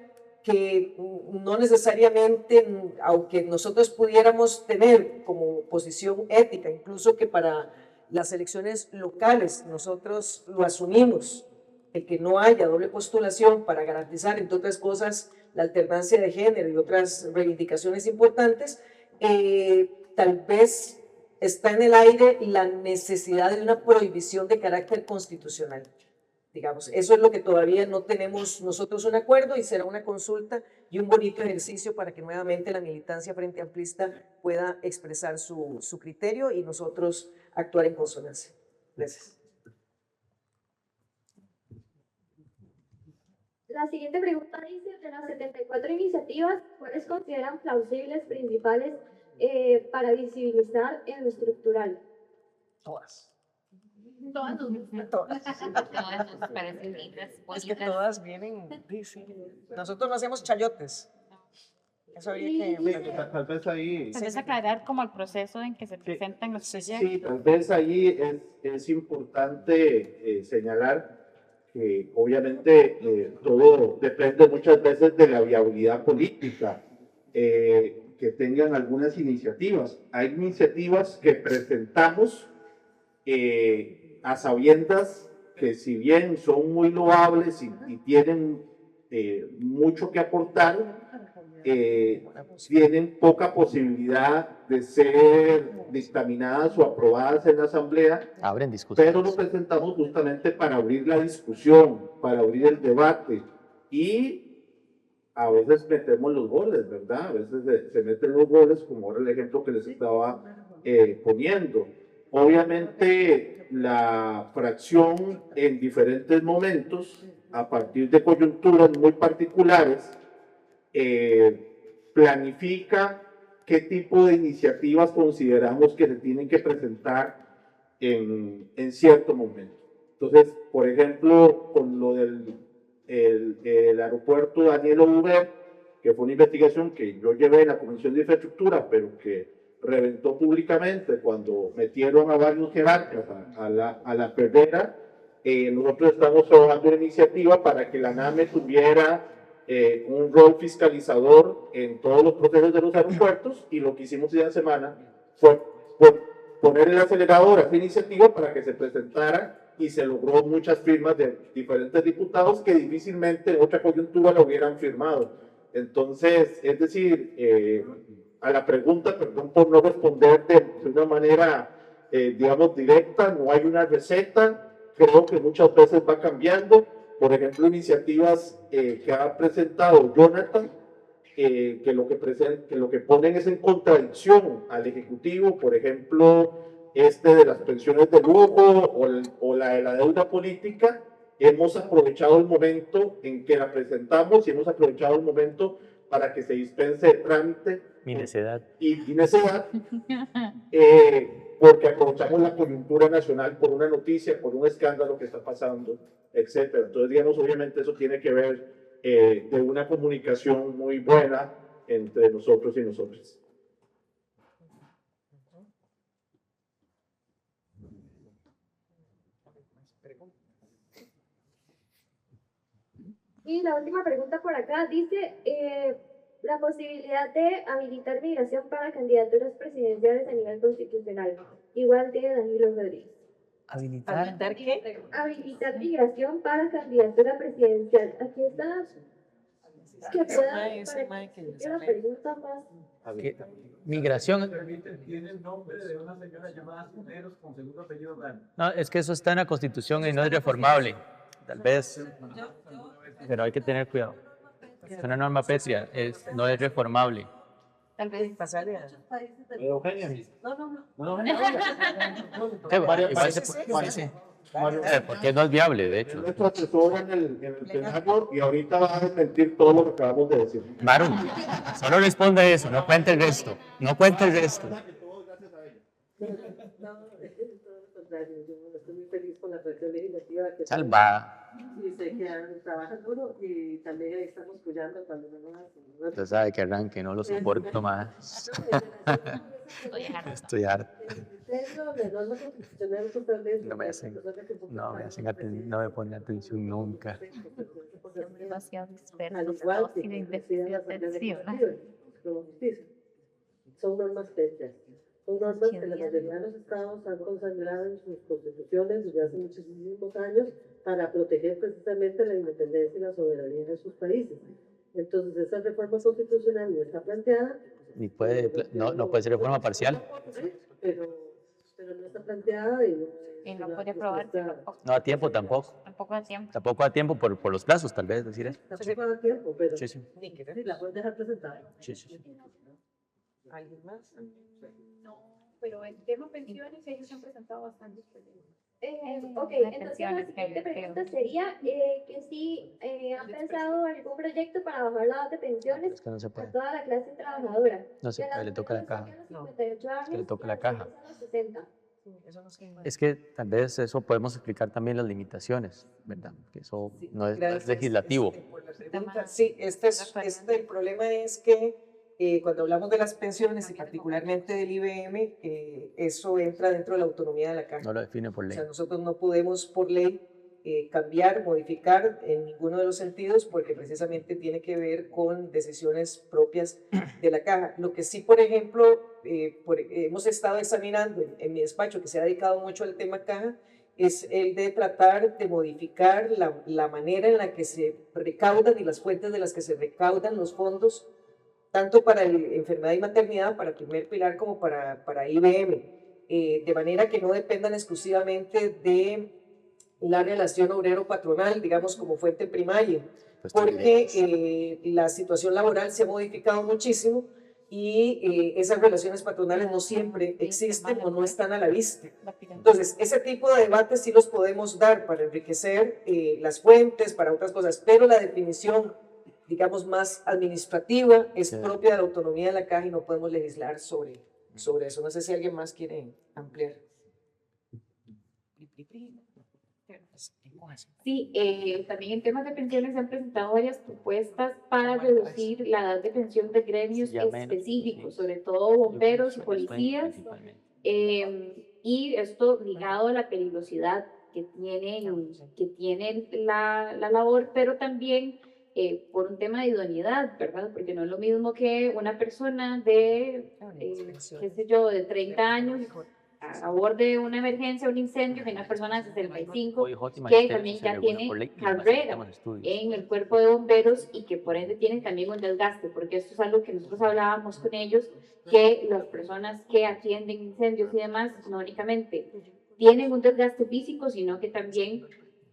que no necesariamente, aunque nosotros pudiéramos tener como posición ética, incluso que para las elecciones locales nosotros lo asumimos, el que no haya doble postulación para garantizar, entre otras cosas, la alternancia de género y otras reivindicaciones importantes, tal vez está en el aire la necesidad de una prohibición de carácter constitucional. digamos. Eso es lo que todavía no tenemos nosotros un acuerdo y será una consulta y un bonito ejercicio para que nuevamente la militancia Frente Amplista pueda expresar su criterio y nosotros actuar en consonancia. Gracias. La siguiente pregunta dice, de las 74 iniciativas, ¿cuáles consideran plausibles principales para visibilizar en lo estructural? Todas. Todas nos gustan. Todas. Todas nos parecen lindas, Es que bonitas. todas vienen, sí. Nosotros no hacemos chayotes. Eso habría que... Tal vez ahí... Tal vez aclarar como el proceso en que se presentan los proyectos. Sí, tal vez ahí es importante señalar que obviamente todo depende muchas veces de la viabilidad política que tengan algunas iniciativas. Hay iniciativas que presentamos a sabiendas que si bien son muy loables y tienen mucho que aportar, tienen poca posibilidad de ser dictaminadas o aprobadas en la Asamblea, Abren discusiones. pero lo presentamos justamente para abrir la discusión, para abrir el debate y a veces metemos los goles, ¿verdad? A veces se meten los goles, como ahora el ejemplo que les estaba poniendo. Obviamente la fracción en diferentes momentos, a partir de coyunturas muy particulares, planifica qué tipo de iniciativas consideramos que se tienen que presentar en cierto momento. Entonces, por ejemplo, con lo del el aeropuerto Daniel Oduber, que fue una investigación que yo llevé en la Comisión de Infraestructura, pero que reventó públicamente cuando metieron a varios jerarcas a la perrera. Nosotros estamos trabajando en iniciativa para que la NAME tuviera un rol fiscalizador en todos los procesos de los aeropuertos, y lo que hicimos esa semana fue poner el acelerador a esta iniciativa para que se presentara, y se logró muchas firmas de diferentes diputados que difícilmente en otra coyuntura lo hubieran firmado. Entonces, es decir, a la pregunta, perdón por no responder de una manera, digamos, directa, no hay una receta, creo que muchas veces va cambiando. Por ejemplo, iniciativas que ha presentado Jonathan, que lo que ponen es en contradicción al Ejecutivo, por ejemplo, de las pensiones de lujo o la de la deuda política. Hemos aprovechado el momento en que la presentamos y hemos aprovechado el momento para que se dispense de trámite. Mi necedad. Y necedad, porque aprovechamos la coyuntura nacional por una noticia, por un escándalo que está pasando, etcétera. Entonces, digamos, obviamente eso tiene que ver de una comunicación muy buena entre nosotros y nosotros. Y la última pregunta por acá dice, la posibilidad de habilitar migración para candidaturas presidenciales a nivel constitucional, igual de Danilo Rodríguez. ¿Habilitar qué? Habilitar migración para candidatura presidencial. Aquí está. Que pueda, la pregunta más. Migración. Tiene el nombre de una señora llamada Cuneros con segundo apellido Ramos. No, es que eso está en la Constitución y no es reformable. Tal vez. Pero hay que tener cuidado. Es una norma pétrea, no es reformable. Tal vez Pasarle a... Eugenia. Porque no es viable, de hecho. Nuestro asesor en el plenario, y ahorita va a desmentir todo lo que acabamos de decir. Maru, solo responde eso, no cuente el resto. No cuente el resto. Estoy muy feliz con la fracción legislativa que Salva. y sé que trabajan duro y también estamos cuidando cuando no Usted sabe que arranque, no lo soporto más. Estoy harto. No me pone atención nunca. demasiado dispersos. Al igual que y de investigación, investigación. son normas pétreas. Son normas que la mayoría de los estados han consagrado en sus constituciones desde hace muchísimos años para proteger precisamente la independencia y la soberanía de sus países. Entonces, esa reforma constitucional no está planteada. Ni puede, no puede ser de forma parcial. Pero usted pero no está planteada y no, Y no una puede aprobarse respuesta- tampoco. No a tiempo tampoco. Tampoco da tiempo. Tampoco a tiempo por los plazos, tal vez, decir eso. Tampoco da tiempo, pero Sí, sí. Ni querer. sí, la puedes dejar presentada. Sí, sí, sí. ¿Alguien más? No, pero el tema pensiones ellos han presentado bastantes problemas. Ok, de entonces la pensiones, siguiente creo. pregunta sería que si han pensado algún proyecto para bajar la edad de pensiones Es que no se a puede. toda la clase trabajadora. No se Que puede, las le toca la mujeres caja. saquen los No. 58 años que le toca y la las caja. hombres a los 60. Eso no sé. Es que tal vez eso podemos explicar también las limitaciones, ¿verdad? Que eso Sí, no es gracias, legislativo. por la Tema- pregunta. Sí, el problema es que cuando hablamos de las pensiones y particularmente del IBM, eso entra dentro de la autonomía de la caja. No lo define por O ley. sea, nosotros no podemos por ley cambiar, modificar en ninguno de los sentidos porque precisamente tiene que ver con decisiones propias de la caja. Lo que sí, por ejemplo, hemos estado examinando en mi despacho, que se ha dedicado mucho al tema caja, es el de tratar de modificar la manera en la que se recaudan y las fuentes de las que se recaudan los fondos, tanto para enfermedad y maternidad, para primer pilar, como para IBM, de manera que no dependan exclusivamente de la relación obrero-patronal, digamos, como fuente primaria, Pues, porque la situación laboral se ha modificado muchísimo y esas relaciones patronales no siempre existen o no están a la vista. Entonces, ese tipo de debates sí los podemos dar para enriquecer las fuentes, para otras cosas, pero la definición, digamos, más administrativa es Sí. propia de la autonomía de la caja y no podemos legislar sobre eso. No sé si alguien más quiere ampliar. Sí, también en temas de pensiones se han presentado varias propuestas para reducir la edad de pensión de gremios Ya menos, específicos, sí. sobre todo bomberos y Yo creo que eso es policías, principalmente. y esto ligado a la peligrosidad que tiene la labor, pero también por un tema de idoneidad, ¿verdad? Porque no es lo mismo que una persona de, qué sé yo, de 30 años aborde una emergencia, un incendio, que una persona de 65 OIJ y que magisterio también se ya regula tiene por ley y carrera necesitamos estudios. en el cuerpo de bomberos y que por ende tienen también un desgaste, porque esto es algo que nosotros hablábamos con ellos, que las personas que atienden incendios y demás no únicamente tienen un desgaste físico, sino que también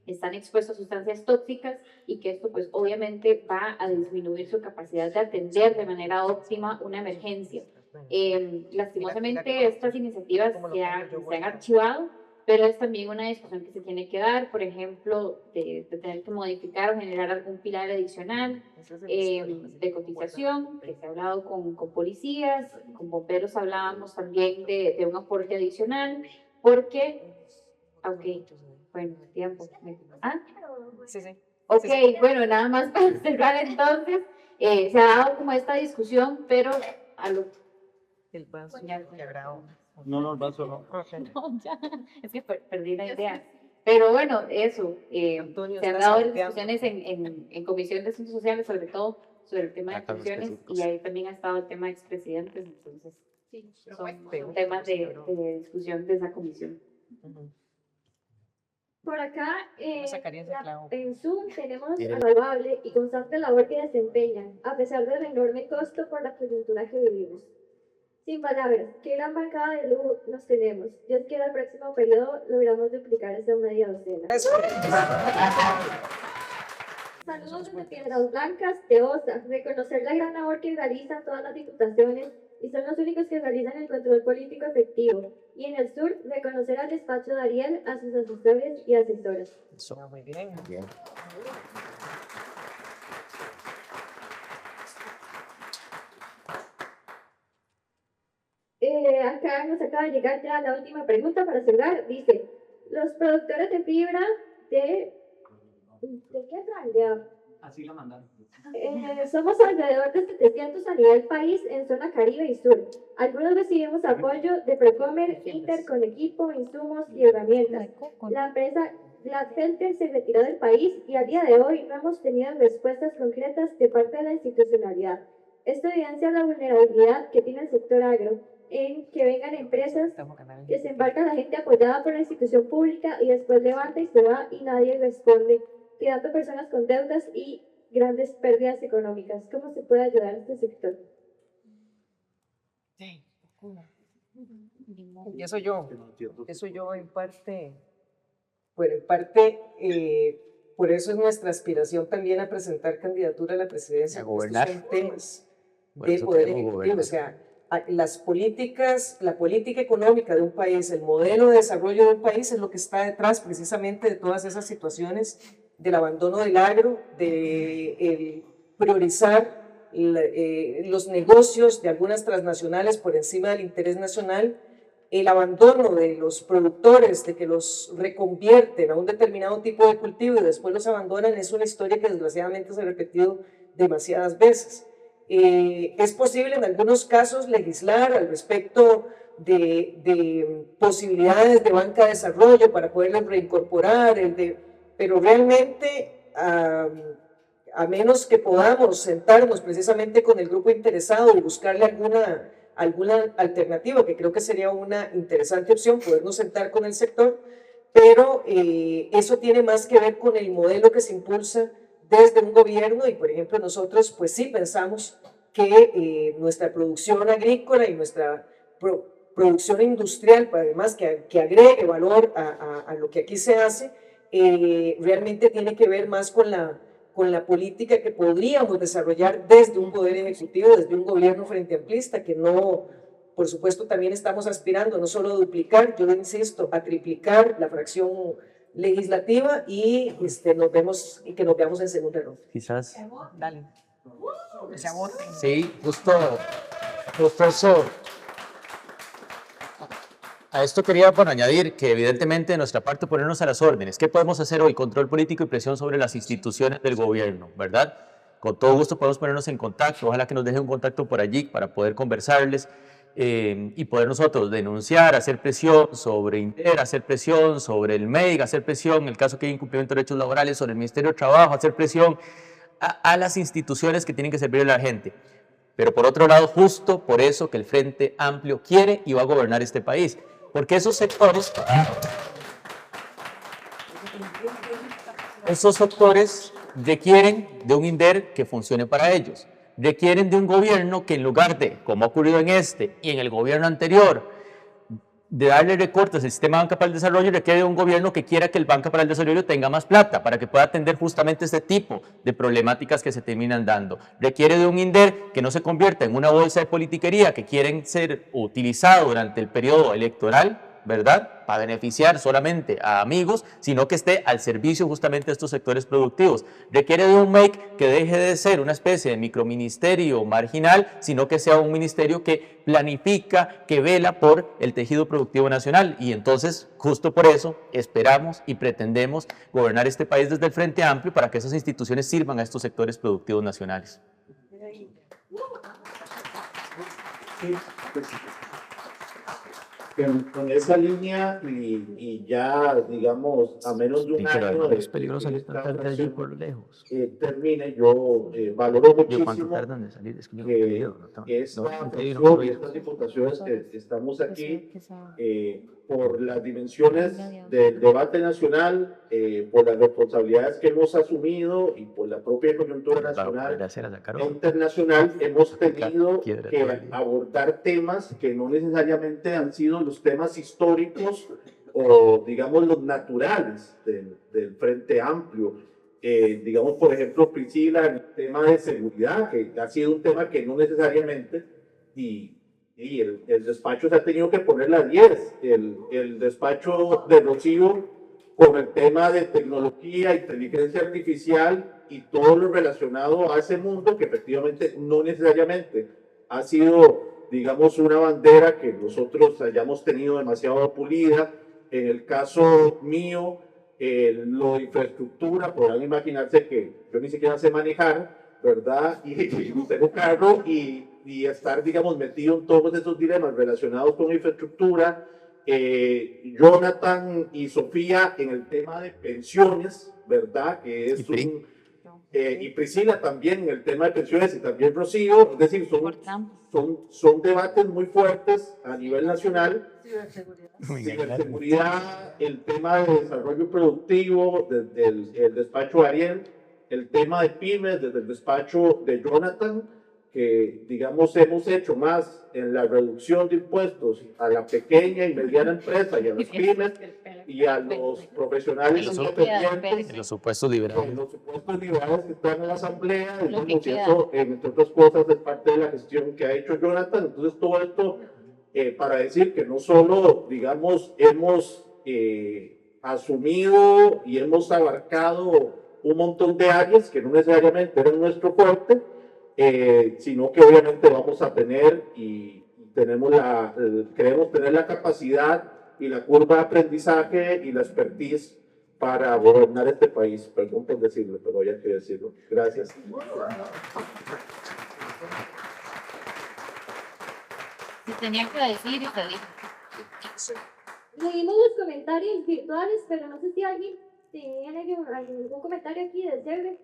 están expuestos a sustancias tóxicas y que esto pues obviamente va a disminuir su capacidad de atender de manera óptima una emergencia. Lastimosamente estas iniciativas se han archivado, pero es también una discusión que se tiene que dar, por ejemplo, de tener que modificar o generar algún pilar adicional de cotización, que se ha hablado con policías, con bomberos hablábamos también de un aporte adicional, porque, ok, bueno, tiempo. ¿Ah? Sí, sí. Ok, bueno, nada más para cerrar entonces, se ha dado como esta discusión, pero a lo El vaso Ya. quebrado. No, el vaso no. No, ya, es que perdí la idea. Pero bueno, eso, Antonio, se han estás dado saboteando. discusiones en Comisión de Asuntos Sociales, sobre todo sobre el tema de Acá los pensiones, específicos. y ahí también ha estado el tema de expresidentes, entonces son temas de discusión de esa comisión. Ujú. Por acá, No sacarías el clavo. en Zoom tenemos Mire. a la loable y constante labor que desempeñan, a pesar del enorme costo por la coyuntura que vivimos. Sin palabras, qué gran bancada de lujo nos tenemos. Dios quiera el próximo periodo logramos duplicar esta media docena. Saludos desde Piedras Blancas de OSA. Reconocer la gran labor que realizan todas las diputaciones y son los únicos que realizan el control político efectivo. Y en el sur, reconocer al despacho de Ariel, a sus asesores y asesoras. Eso. Muy bien. Bien. Acá nos acaba de llegar ya la última pregunta para cerrar. Dice, los productores de fibra ¿de qué traen? Así la mandaron. Somos alrededor de 700 a nivel país en zona Caribe y Sur. Algunos recibimos apoyo de Procomer, Inter con equipo, insumos y herramientas. La empresa Gladfelter se retiró del país y a día de hoy no hemos tenido respuestas concretas de parte de la institucionalidad. Esto evidencia la vulnerabilidad que tiene el sector agro en que vengan empresas que se embarca la gente apoyada por la institución pública y después levanta y se va y nadie responde, quedando personas con deudas y grandes pérdidas económicas. ¿Cómo se puede ayudar a este sector? Y eso yo en parte, bueno, en parte, por eso es nuestra aspiración también a presentar candidatura a la presidencia. A gobernar. Estos son temas Por de eso poder queremos ejecutivo, gobernar. o sea, las políticas, la política económica de un país, el modelo de desarrollo de un país es lo que está detrás precisamente de todas esas situaciones del abandono del agro, de priorizar los negocios de algunas transnacionales por encima del interés nacional, el abandono de los productores, de que los reconvierten a un determinado tipo de cultivo y después los abandonan, es una historia que desgraciadamente se ha repetido demasiadas veces. Es posible en algunos casos legislar al respecto de posibilidades de banca de desarrollo para poderlos reincorporar, pero realmente a menos que podamos sentarnos precisamente con el grupo interesado y buscarle alguna alternativa, que creo que sería una interesante opción, podernos sentar con el sector, pero eso tiene más que ver con el modelo que se impulsa desde un gobierno y, por ejemplo, nosotros pues sí pensamos que nuestra producción agrícola y nuestra producción industrial, además que agregue valor a lo que aquí se hace, realmente tiene que ver más con la política que podríamos desarrollar desde un poder ejecutivo, desde un gobierno frente amplista, que no, por supuesto, también estamos aspirando no solo a duplicar, yo insisto, a triplicar la fracción legislativa y que nos veamos en segunda ronda. Quizás. Dale. Se agote. Sí, justo eso. A esto quería añadir que evidentemente de nuestra parte ponernos a las órdenes. ¿Qué podemos hacer hoy? Control político y presión sobre las instituciones del gobierno, ¿verdad? Con todo gusto podemos ponernos en contacto, ojalá que nos dejen un contacto por allí para poder conversarles y poder nosotros denunciar, hacer presión sobre INDER, hacer presión sobre el MEIG, hacer presión en el caso que hay incumplimiento de derechos laborales sobre el Ministerio de Trabajo, hacer presión a las instituciones que tienen que servirle a la gente. Pero por otro lado, justo por eso que el Frente Amplio quiere y va a gobernar este país. Porque esos sectores requieren de un INDER que funcione para ellos. Requieren de un gobierno que en lugar de, como ha ocurrido en este y en el gobierno anterior, de darle recortes al sistema de banca para el desarrollo, requiere de un gobierno que quiera que el Banca para el Desarrollo tenga más plata para que pueda atender justamente este tipo de problemáticas que se terminan dando. Requiere de un INDER que no se convierta en una bolsa de politiquería que quieren ser utilizado durante el periodo electoral, ¿verdad?, para beneficiar solamente a amigos, sino que esté al servicio justamente de estos sectores productivos. Requiere de un MEIC que deje de ser una especie de microministerio marginal, sino que sea un ministerio que planifica, que vela por el tejido productivo nacional. Y entonces, justo por eso, esperamos y pretendemos gobernar este país desde el Frente Amplio para que esas instituciones sirvan a estos sectores productivos nacionales. Con esa línea y ya, digamos, a menos de un año es peligroso salir tan tarde allí por lejos. Termine, yo valoro muchísimo ¿Cuánto tardan de salir? Es que yo esta función y estas diputaciones que estamos aquí por las dimensiones del debate nacional, por las responsabilidades que hemos asumido y por la propia coyuntura nacional e internacional, hemos tenido que abordar temas que no necesariamente han sido los temas históricos o, digamos, los naturales del Frente Amplio. Digamos, por ejemplo, Priscila, el tema de seguridad, que ha sido un tema que no necesariamente, y el despacho se ha tenido que poner las 10, el despacho de Rocío con el tema de tecnología, inteligencia artificial y todo lo relacionado a ese mundo que efectivamente no necesariamente ha sido, digamos, una bandera que nosotros hayamos tenido demasiado pulida. En el caso mío, lo de infraestructura, podrán imaginarse que yo ni siquiera sé manejar, ¿verdad? Y no tengo carro y estar, digamos, metido en todos esos dilemas relacionados con infraestructura. Jonathan y Sofía en el tema de pensiones, ¿verdad? Que es y Priscila también en el tema de pensiones y también Rocío, es decir, son debates muy fuertes a nivel nacional. Ciberseguridad, el tema de desarrollo productivo desde el despacho de Ariel, el tema de pymes desde el despacho de Jonathan, que, digamos, hemos hecho más en la reducción de impuestos a la pequeña y mediana empresa y a las pymes y a los profesionales independientes, En los supuestos liberales. en los supuestos liberales que están en la asamblea, digamos, y eso, entre otras cosas, es parte de la gestión que ha hecho Jonathan. Entonces, todo esto para decir que no solo, digamos, hemos asumido y hemos abarcado un montón de áreas que no necesariamente eran nuestro fuerte, sino que obviamente vamos a tener y tenemos queremos tener la capacidad y la curva de aprendizaje y la expertise para gobernar este país. Perdón por decirlo, pero había que decirlo. Gracias. Se tenía que decir y se dijo. Leímos los comentarios virtuales, pero no sé si alguien tiene algún comentario aquí de cierre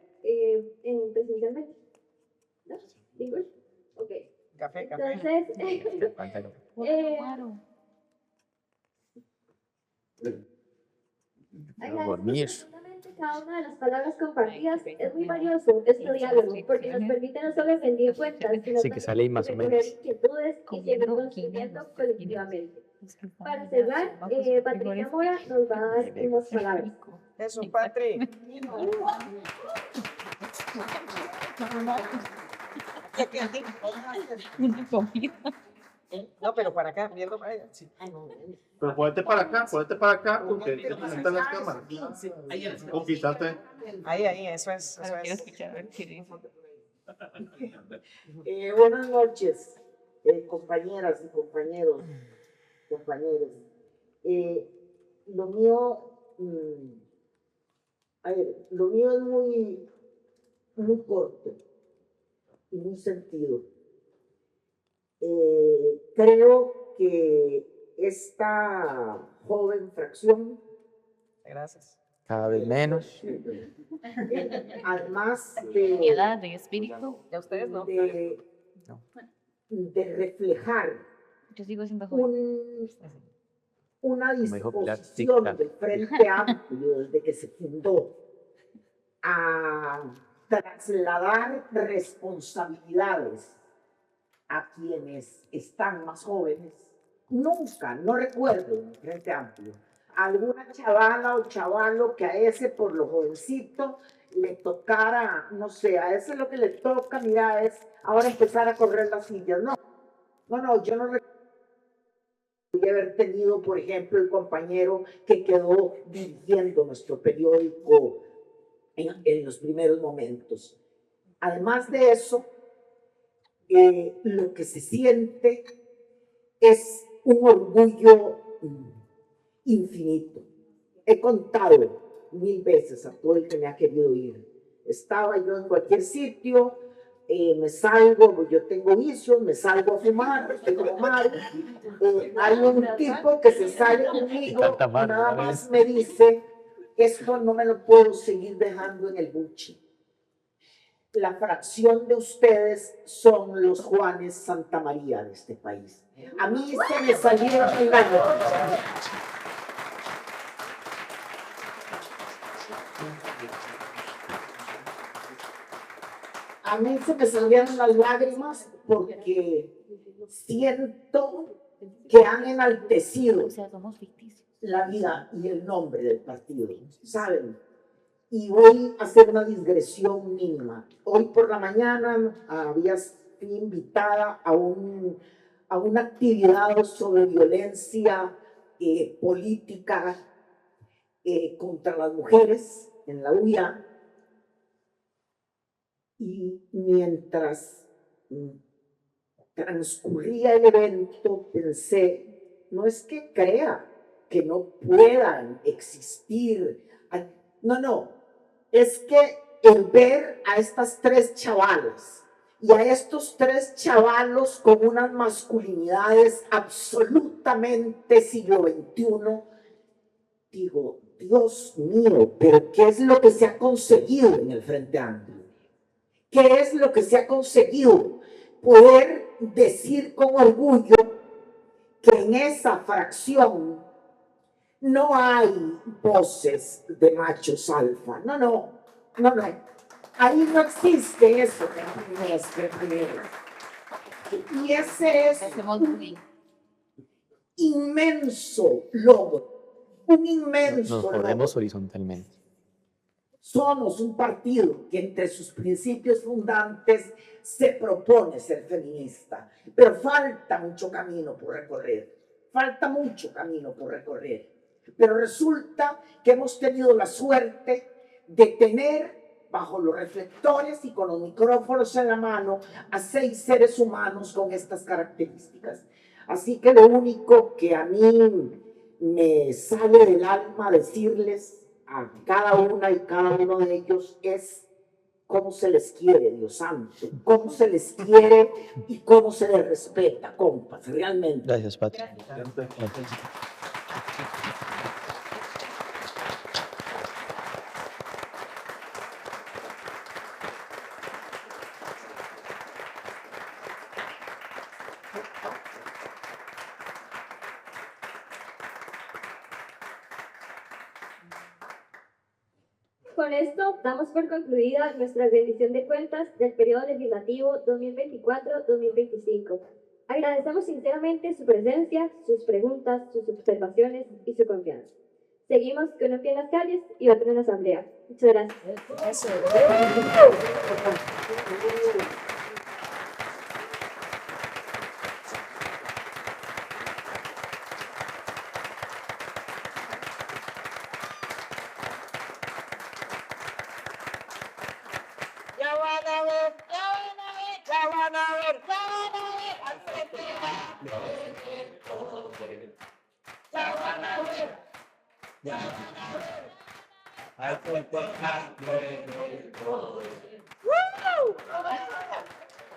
presencialmente. ¿No? ¿Ninguno? Ok. Café. Entonces, Dormir. absolutamente cada una de las palabras compartidas. Es muy valioso este diálogo porque nos permite no solo rendir cuentas, sino Sí, que sale ahí más o recoger menos. inquietudes y seguir construyendo colectivamente. Para cerrar, Patricia Mora nos va a dar unas palabras. Eso, Patri. No, pero para acá, viendo para allá. Sí. Pero ponete para acá, porque están las cámaras. O quítate. Ahí, eso es. Pero quiero escuchar a ver qué dice. Buenas noches, compañeras y compañeros. Lo mío, lo mío es muy corto y muy sentido. Creo que esta joven fracción, Gracias. Cada vez menos. además Mi edad, de espíritu. Ya ustedes no. de reflejar Yo sigo siendo joven. una Como dijo Pilar, disposición tic-tac. del Frente Amplio desde que se fundó a trasladar responsabilidades a quienes están más jóvenes. Nunca, no recuerdo en el Frente Amplio, alguna chavala o chavalo que a ese por lo jovencito le tocara, no sé, a ese lo que le toca, mira, es ahora empezar a correr las sillas. No, yo no recuerdo haber tenido, por ejemplo, el compañero que quedó dirigiendo nuestro periódico en los primeros momentos. Además de eso, lo que se siente es un orgullo infinito. He contado 1000 veces a todo el que me ha querido ir. Estaba yo en cualquier sitio, me salgo, yo tengo vicios, me salgo a fumar, tengo mal. Hay un tipo que se sale conmigo y nada más me dice, esto no me lo puedo seguir dejando en el buche. La fracción de ustedes son los Juanes Santamaría de este país. A mí se me salieron el año. A mí se me salieron las lágrimas porque siento que han enaltecido la vida y el nombre del partido, ¿saben? Y voy a hacer una digresión mínima. Hoy por la mañana fui invitada a una actividad sobre violencia política contra las mujeres en la UIA. Y mientras transcurría el evento, pensé, no es que crea que no puedan existir, no, es que el ver a estas 3 chavalas y a estos 3 chavalos con unas masculinidades absolutamente siglo XXI, digo, Dios mío, pero ¿qué es lo que se ha conseguido en el Frente Amplio? ¿Qué es lo que se ha conseguido? Poder decir con orgullo que en esa fracción no hay voces de machos alfa. No. Ahí no existe eso de feminista. Y ese es un inmenso logro, un inmenso Nos logro. movemos horizontalmente. Somos un partido que entre sus principios fundantes se propone ser feminista, pero falta mucho camino por recorrer, falta mucho camino por recorrer. Pero resulta que hemos tenido la suerte de tener bajo los reflectores y con los micrófonos en la mano a 6 seres humanos con estas características. Así que lo único que a mí me sale del alma decirles a cada una y cada uno de ellos es cómo se les quiere, Dios santo, cómo se les quiere y cómo se les respeta, compas, realmente. Gracias, Pati. Con esto damos por concluida nuestra rendición de cuentas del periodo legislativo 2024-2025. Agradecemos sinceramente su presencia, sus preguntas, sus observaciones y su confianza. Seguimos con un pie en las calles y otro en la asamblea. Muchas gracias. Ya van a ver, ya van a ver, ya van a ver, ya van a ver, al frente ya van a ver, ya van a ver, al frente